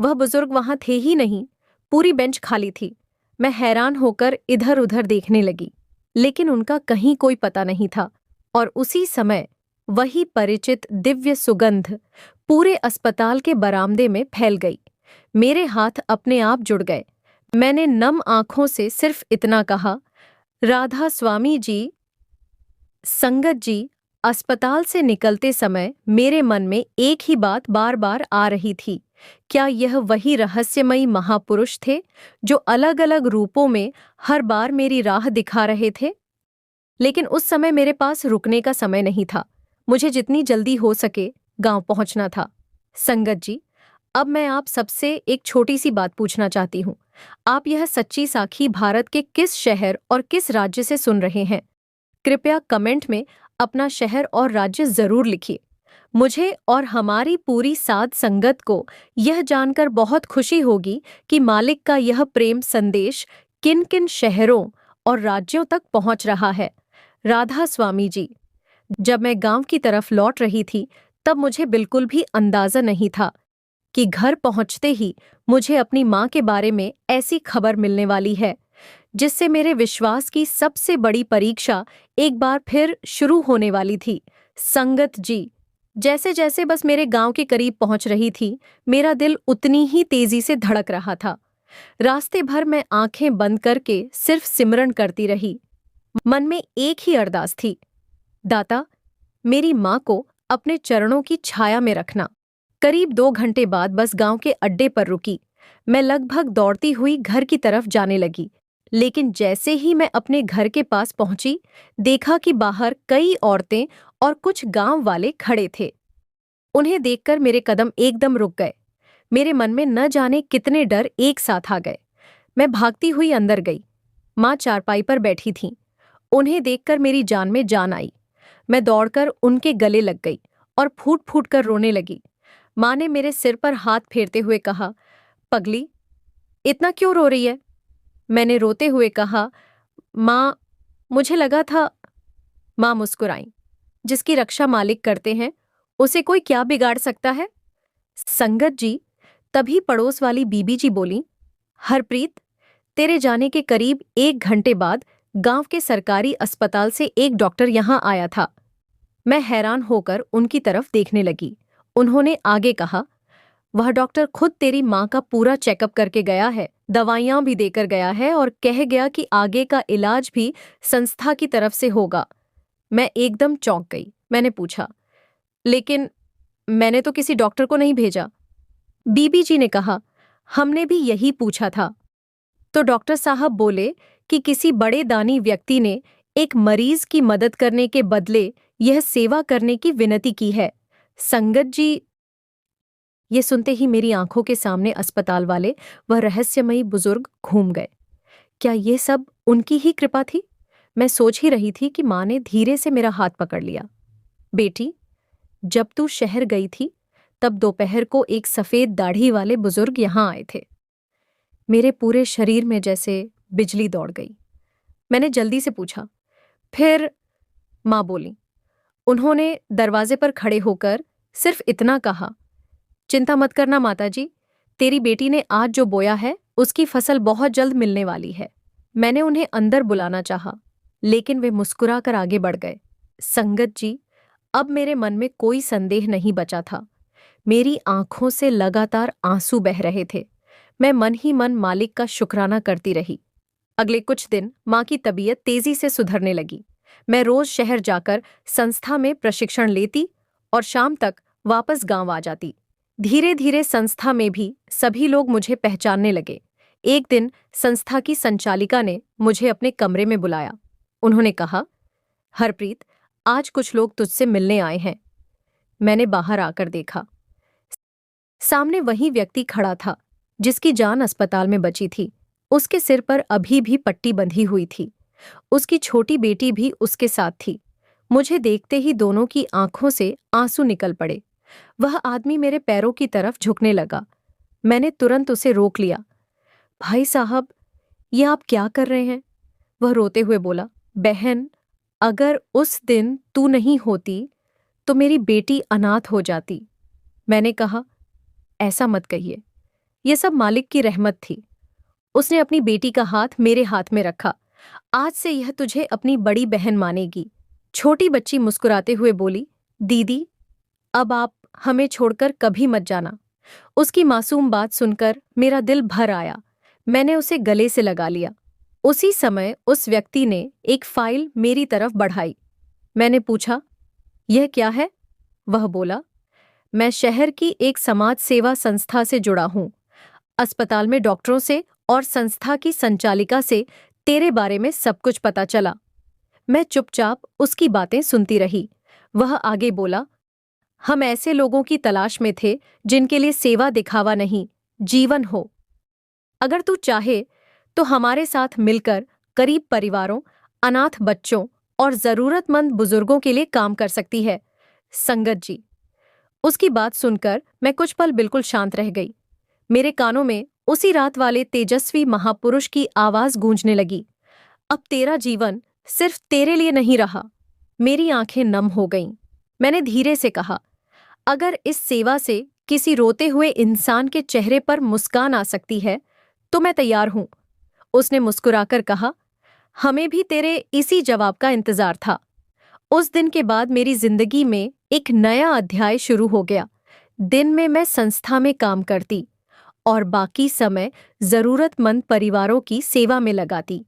वह बुजुर्ग वहां थे ही नहीं। पूरी बेंच खाली थी। मैं हैरान होकर इधर उधर देखने लगी, लेकिन उनका कहीं कोई पता नहीं था। और उसी समय वही परिचित दिव्य सुगंध पूरे अस्पताल के बरामदे में फैल गई। मेरे हाथ अपने आप जुड़ गए। मैंने नम आंखों से सिर्फ इतना कहा, राधा स्वामी जी। संगत जी, अस्पताल से निकलते समय मेरे मन में एक ही बात बार बार आ रही थी। क्या यह वही रहस्यमयी महापुरुष थे जो अलग अलग रूपों में हर बार मेरी राह दिखा रहे थे? लेकिन उस समय मेरे पास रुकने का समय नहीं था। मुझे जितनी जल्दी हो सके गांव पहुंचना था। संगत जी, अब मैं आप सबसे एक छोटी सी बात पूछना चाहती हूँ। आप यह सच्ची साखी भारत के किस शहर और किस राज्य से सुन रहे हैं? कृपया कमेंट में अपना शहर और राज्य जरूर लिखिए। मुझे और हमारी पूरी साध संगत को यह जानकर बहुत खुशी होगी कि मालिक का यह प्रेम संदेश किन किन शहरों और राज्यों तक पहुंच रहा है। राधा स्वामी जी। जब मैं गांव की तरफ लौट रही थी तब मुझे बिल्कुल भी अंदाजा नहीं था कि घर पहुंचते ही मुझे अपनी मां के बारे में ऐसी खबर मिलने वाली है जिससे मेरे विश्वास की सबसे बड़ी परीक्षा एक बार फिर शुरू होने वाली थी। संगत जी, जैसे जैसे बस मेरे गांव के करीब पहुंच रही थी, मेरा दिल उतनी ही तेजी से धड़क रहा था। रास्ते भर मैं आंखें बंद करके सिर्फ सिमरन करती रही। मन में एक ही अरदास थी, दाता, मेरी मां को अपने चरणों की छाया में रखना। करीब 2 घंटे बाद बस गांव के अड्डे पर रुकी। मैं लगभग दौड़ती हुई घर की तरफ जाने लगी, लेकिन जैसे ही मैं अपने घर के पास पहुंची, देखा कि बाहर कई औरतें और कुछ गांव वाले खड़े थे। उन्हें देखकर मेरे कदम एकदम रुक गए। मेरे मन में न जाने कितने डर एक साथ आ गए। मैं भागती हुई अंदर गई। माँ चारपाई पर बैठी थीं। उन्हें देखकर मेरी जान में जान आई। मैं दौड़कर उनके गले लग गई और फूट फूट कर रोने लगी। माँ ने मेरे सिर पर हाथ फेरते हुए कहा, पगली, इतना क्यों रो रही है? मैंने रोते हुए कहा, माँ, मुझे लगा था। माँ मुस्कुराईं। जिसकी रक्षा मालिक करते हैं, उसे कोई क्या बिगाड़ सकता है? संगत जी, तभी पड़ोस वाली बीबी जी बोलीं, हरप्रीत, तेरे जाने के करीब 1 घंटे बाद गांव के सरकारी अस्पताल से एक डॉक्टर यहां आया था। मैं हैरान होकर उनकी तरफ देखने लगी। उन्होंने आगे कहा, वह डॉक्टर खुद तेरी माँ का पूरा चेकअप करके गया है, दवाइयां भी देकर गया है और कह गया कि आगे का इलाज भी संस्था की तरफ से होगा। मैं एकदम चौंक गई। मैंने पूछा, लेकिन मैंने तो किसी डॉक्टर को नहीं भेजा। बीबी जी ने कहा, हमने भी यही पूछा था। तो डॉक्टर साहब बोले कि किसी बड़े दानी व्यक्ति ने एक मरीज की मदद करने के बदले यह सेवा करने की विनती की है। संगत जी। ये सुनते ही मेरी आंखों के सामने अस्पताल वाले वह रहस्यमयी बुजुर्ग घूम गए। क्या ये सब उनकी ही कृपा थी? मैं सोच ही रही थी कि माँ ने धीरे से मेरा हाथ पकड़ लिया। बेटी, जब तू शहर गई थी तब दोपहर को एक सफेद दाढ़ी वाले बुजुर्ग यहां आए थे। मेरे पूरे शरीर में जैसे बिजली दौड़ गई। मैंने जल्दी से पूछा, फिर? माँ बोली। उन्होंने दरवाजे पर खड़े होकर सिर्फ इतना कहा, चिंता मत करना माताजी, तेरी बेटी ने आज जो बोया है उसकी फसल बहुत जल्द मिलने वाली है। मैंने उन्हें अंदर बुलाना चाहा, लेकिन वे मुस्कुराकर आगे बढ़ गए। संगत जी, अब मेरे मन में कोई संदेह नहीं बचा था। मेरी आंखों से लगातार आंसू बह रहे थे। मैं मन ही मन मालिक का शुक्राना करती रही। अगले कुछ दिन माँ की तबीयत तेजी से सुधरने लगी। मैं रोज शहर जाकर संस्था में प्रशिक्षण लेती और शाम तक वापस गांव आ जाती। धीरे धीरे संस्था में भी सभी लोग मुझे पहचानने लगे। एक दिन संस्था की संचालिका ने मुझे अपने कमरे में बुलाया। उन्होंने कहा, हरप्रीत, आज कुछ लोग तुझसे मिलने आए हैं। मैंने बाहर आकर देखा। सामने वही व्यक्ति खड़ा था जिसकी जान अस्पताल में बची थी। उसके सिर पर अभी भी पट्टी बंधी हुई थी। उसकी छोटी बेटी भी उसके साथ थी। मुझे देखते ही दोनों की आंखों से आंसू निकल पड़े। वह आदमी मेरे पैरों की तरफ झुकने लगा। मैंने तुरंत उसे रोक लिया। भाई साहब, ये आप क्या कर रहे हैं? वह रोते हुए बोला, बहन, अगर उस दिन तू नहीं होती तो मेरी बेटी अनाथ हो जाती। मैंने कहा, ऐसा मत कहिए, यह सब मालिक की रहमत थी। उसने अपनी बेटी का हाथ मेरे हाथ में रखा आज से यह तुझे अपनी बड़ी बहन मानेगी। छोटी बच्ची मुस्कुराते हुए बोली, दीदी, अब आप हमें छोड़कर कभी मत जाना। उसकी मासूम बात सुनकर मेरा दिल भर आया। मैंने उसे गले से लगा लिया। उसी समय उस व्यक्ति ने एक फाइल मेरी तरफ बढ़ाई। मैंने पूछा, यह क्या है? वह बोला, मैं शहर की एक समाज सेवा संस्था से जुड़ा हूं। अस्पताल में डॉक्टरों से और संस्था की संचालिका से तेरे बारे में सब कुछ पता चला। मैं चुपचाप उसकी बातें सुनती रही। वह आगे बोला, हम ऐसे लोगों की तलाश में थे जिनके लिए सेवा दिखावा नहीं, जीवन हो। अगर तू चाहे तो हमारे साथ मिलकर गरीब परिवारों, अनाथ बच्चों और जरूरतमंद बुजुर्गों के लिए काम कर सकती है। संगत जी। उसकी बात सुनकर मैं कुछ पल बिल्कुल शांत रह गई। मेरे कानों में उसी रात वाले तेजस्वी महापुरुष की आवाज गूंजने लगी, अब तेरा जीवन सिर्फ तेरे लिए नहीं रहा। मेरी आंखें नम हो गईं। मैंने धीरे से कहा, अगर इस सेवा से किसी रोते हुए इंसान के चेहरे पर मुस्कान आ सकती है तो मैं तैयार हूं। उसने मुस्कुराकर कहा, हमें भी तेरे इसी जवाब का इंतजार था। उस दिन के बाद मेरी जिंदगी में एक नया अध्याय शुरू हो गया। दिन में मैं संस्था में काम करती और बाकी समय जरूरतमंद परिवारों की सेवा में लगाती।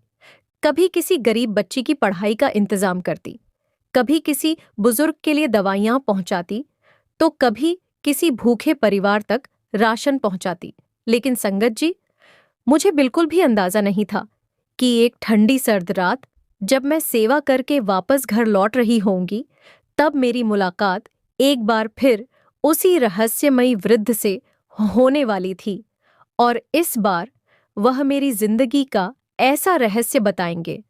कभी किसी गरीब बच्ची की पढ़ाई का इंतजाम करती, कभी किसी बुजुर्ग के लिए दवाइयां पहुंचाती, तो कभी किसी भूखे परिवार तक राशन पहुंचाती। लेकिन संगत जी, मुझे बिल्कुल भी अंदाजा नहीं था कि एक ठंडी सर्द रात जब मैं सेवा करके वापस घर लौट रही होंगी, तब मेरी मुलाकात एक बार फिर उसी रहस्यमयी वृद्ध से होने वाली थी। और इस बार वह मेरी जिंदगी का ऐसा रहस्य बताएंगे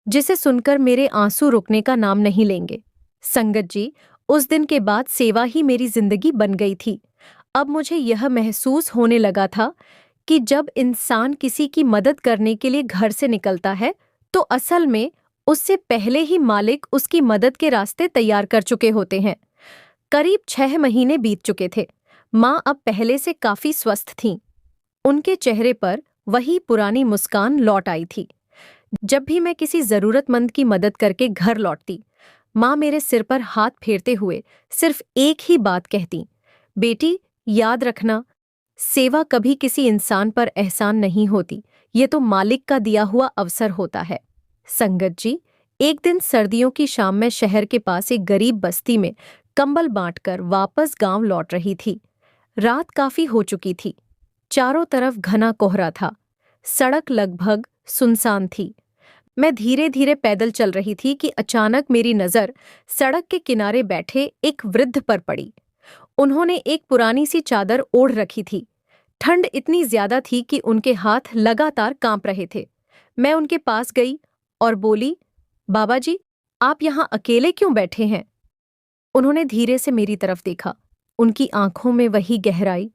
जिसे सुनकर मेरे आंसू रुकने का नाम नहीं लेंगे। संगत जी, उस दिन के बाद सेवा ही मेरी जिंदगी बन गई थी। अब मुझे यह महसूस होने लगा था कि जब इंसान किसी की मदद करने के लिए घर से निकलता है तो असल में उससे पहले ही मालिक उसकी मदद के रास्ते तैयार कर चुके होते हैं। करीब 6 महीने बीत चुके थे। माँ अब पहले से काफी स्वस्थ थीं। उनके चेहरे पर वही पुरानी मुस्कान लौट आई थी। जब भी मैं किसी जरूरतमंद की मदद करके घर लौटती, माँ मेरे सिर पर हाथ फेरते हुए सिर्फ एक ही बात कहती, बेटी, याद रखना, सेवा कभी किसी इंसान पर एहसान नहीं होती, ये तो मालिक का दिया हुआ अवसर होता है। संगत जी, एक दिन सर्दियों की शाम में शहर के पास एक गरीब बस्ती में कंबल बांटकर वापस गांव लौट रही थी। रात काफी हो चुकी थी। चारों तरफ घना कोहरा था। सड़क लगभग सुनसान थी। मैं धीरे धीरे पैदल चल रही थी कि अचानक मेरी नजर सड़क के किनारे बैठे एक वृद्ध पर पड़ी। उन्होंने एक पुरानी सी चादर ओढ़ रखी थी। ठंड इतनी ज्यादा थी कि उनके हाथ लगातार कांप रहे थे। मैं उनके पास गई और बोली, बाबा जी, आप यहाँ अकेले क्यों बैठे हैं? उन्होंने धीरे से मेरी तरफ देखा। उनकी आंखों में वही गहराई,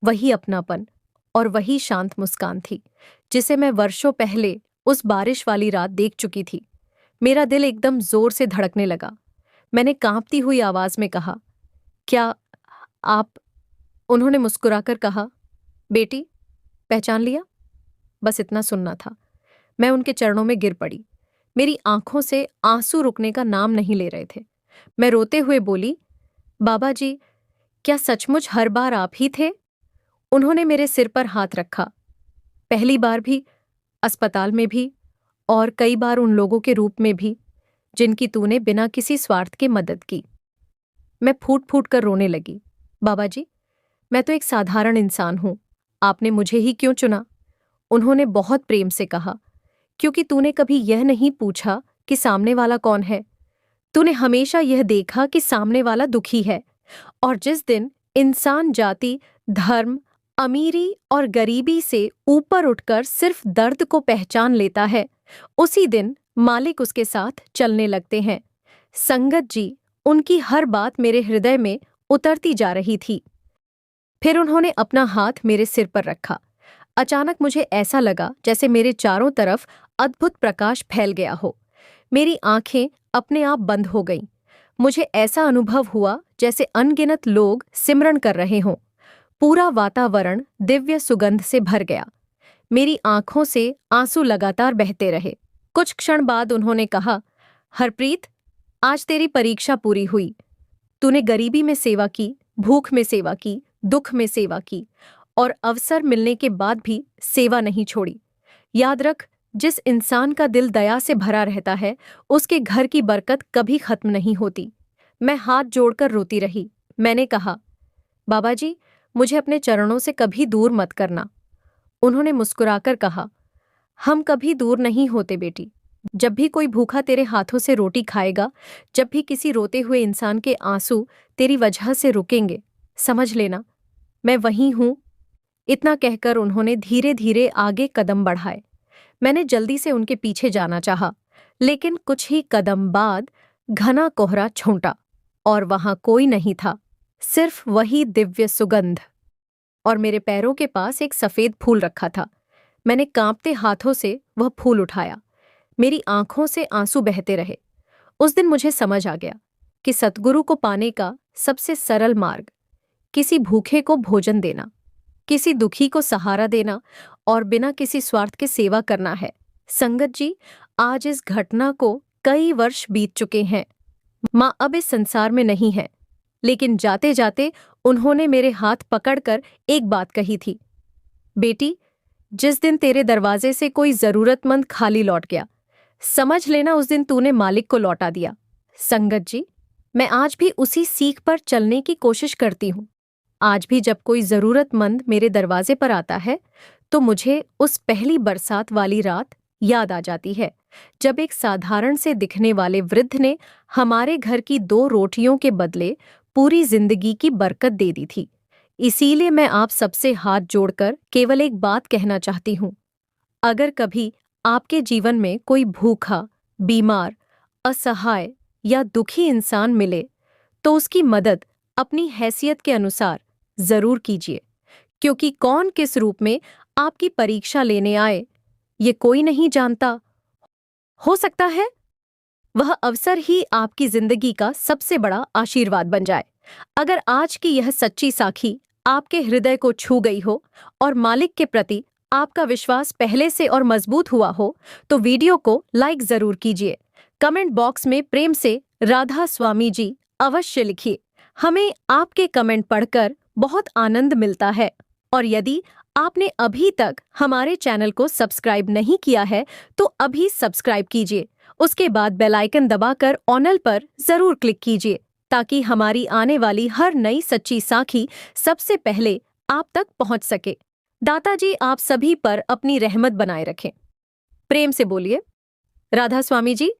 वही अपनापन और वही शांत मुस्कान थी जिसे मैं वर्षों पहले उस बारिश वाली रात देख चुकी थी। मेरा दिल एकदम जोर से धड़कने लगा। मैंने कांपती हुई आवाज में कहा, क्या आप? उन्होंने मुस्कुराकर कहा, बेटी, पहचान लिया? बस इतना सुनना था। मैं उनके चरणों में गिर पड़ी। मेरी आंखों से आंसू रुकने का नाम नहीं ले रहे थे। मैं रोते हुए बोली, बाबा जी, क्या सचमुच हर बार आप ही थे? उन्होंने मेरे सिर पर हाथ रखा। पहली बार भी, अस्पताल में भी, और कई बार उन लोगों के रूप में भी जिनकी तूने बिना किसी स्वार्थ के मदद की। मैं फूट फूट कर रोने लगी। बाबा जी, मैं तो एक साधारण इंसान हूं, आपने मुझे ही क्यों चुना? उन्होंने बहुत प्रेम से कहा, क्योंकि तूने कभी यह नहीं पूछा कि सामने वाला कौन है। तूने हमेशा यह देखा कि सामने वाला दुखी है, और जिस दिन इंसान जाति, धर्म, अमीरी और गरीबी से ऊपर उठकर सिर्फ दर्द को पहचान लेता है, उसी दिन मालिक उसके साथ चलने लगते हैं। संगत जी, उनकी हर बात मेरे हृदय में उतरती जा रही थी। फिर उन्होंने अपना हाथ मेरे सिर पर रखा। अचानक मुझे ऐसा लगा जैसे मेरे चारों तरफ अद्भुत प्रकाश फैल गया हो। मेरी आंखें अपने आप बंद हो गईं। मुझे ऐसा अनुभव हुआ जैसे अनगिनत लोग सिमरन कर रहे हों। पूरा वातावरण दिव्य सुगंध से भर गया। मेरी आंखों से आंसू लगातार बहते रहे। कुछ क्षण बाद उन्होंने कहा, हरप्रीत, आज तेरी परीक्षा पूरी हुई। तूने गरीबी में सेवा की, भूख में सेवा की, दुख में सेवा की और अवसर मिलने के बाद भी सेवा नहीं छोड़ी। याद रख, जिस इंसान का दिल दया से भरा रहता है, उसके घर की बरकत कभी खत्म नहीं होती। मैं हाथ जोड़कर रोती रही। मैंने कहा, बाबा जी, मुझे अपने चरणों से कभी दूर मत करना। उन्होंने मुस्कुराकर कहा, हम कभी दूर नहीं होते बेटी। जब भी कोई भूखा तेरे हाथों से रोटी खाएगा, जब भी किसी रोते हुए इंसान के आंसू तेरी वजह से रुकेंगे, समझ लेना मैं वहीं हूं। इतना कहकर उन्होंने धीरे धीरे आगे कदम बढ़ाए। मैंने जल्दी से उनके पीछे जाना चाहा, लेकिन कुछ ही कदम बाद घना कोहरा छूटा और वहां कोई नहीं था, सिर्फ वही दिव्य सुगंध। और मेरे पैरों के पास एक सफेद फूल रखा था। मैंने कांपते हाथों से वह फूल उठाया। मेरी आंखों से आंसू बहते रहे। उस दिन मुझे समझ आ गया कि सतगुरु को पाने का सबसे सरल मार्ग किसी भूखे को भोजन देना, किसी दुखी को सहारा देना और बिना किसी स्वार्थ के सेवा करना है। संगत जी, आज इस घटना को कई वर्ष बीत चुके हैं। माँ अब इस संसार में नहीं है, लेकिन जाते जाते उन्होंने मेरे हाथ पकड़कर एक बात कही थी, बेटी, जिस दिन तेरे दरवाजे से कोई जरूरतमंद खाली लौट गया, समझ लेना उस दिन तूने मालिक को लौटा दिया। संगत जी, मैं आज भी उसी सीख पर चलने की कोशिश करती हूँ। आज भी जब कोई जरूरतमंद मेरे दरवाजे पर आता है, तो मुझे उस पहली बरसात वाली रात याद आ जाती है, जब एक साधारण से दिखने वाले वृद्ध ने हमारे घर की 2 रोटियों के बदले पूरी जिंदगी की बरकत दे दी थी। इसीलिए मैं आप सबसे हाथ जोड़कर केवल एक बात कहना चाहती हूँ। अगर कभी आपके जीवन में कोई भूखा, बीमार, असहाय या दुखी इंसान मिले, तो उसकी मदद अपनी हैसियत के अनुसार जरूर कीजिए, क्योंकि कौन किस रूप में आपकी परीक्षा लेने आए, ये कोई नहीं जानता। हो सकता है वह अवसर ही आपकी जिंदगी का सबसे बड़ा आशीर्वाद बन जाए। अगर आज की यह सच्ची साखी आपके हृदय को छू गई हो और मालिक के प्रति आपका विश्वास पहले से और मजबूत हुआ हो, तो वीडियो को लाइक जरूर कीजिए। कमेंट बॉक्स में प्रेम से राधा स्वामी जी अवश्य लिखिए। हमें आपके कमेंट पढ़कर बहुत आनंद मिलता है। और यदि आपने अभी तक हमारे चैनल को सब्सक्राइब नहीं किया है, तो अभी सब्सक्राइब कीजिए। उसके बाद बेल आइकन दबाकर ऑल पर जरूर क्लिक कीजिए, ताकि हमारी आने वाली हर नई सच्ची साखी सबसे पहले आप तक पहुंच सके। दाता जी आप सभी पर अपनी रहमत बनाए रखें। प्रेम से बोलिए, राधा स्वामी जी।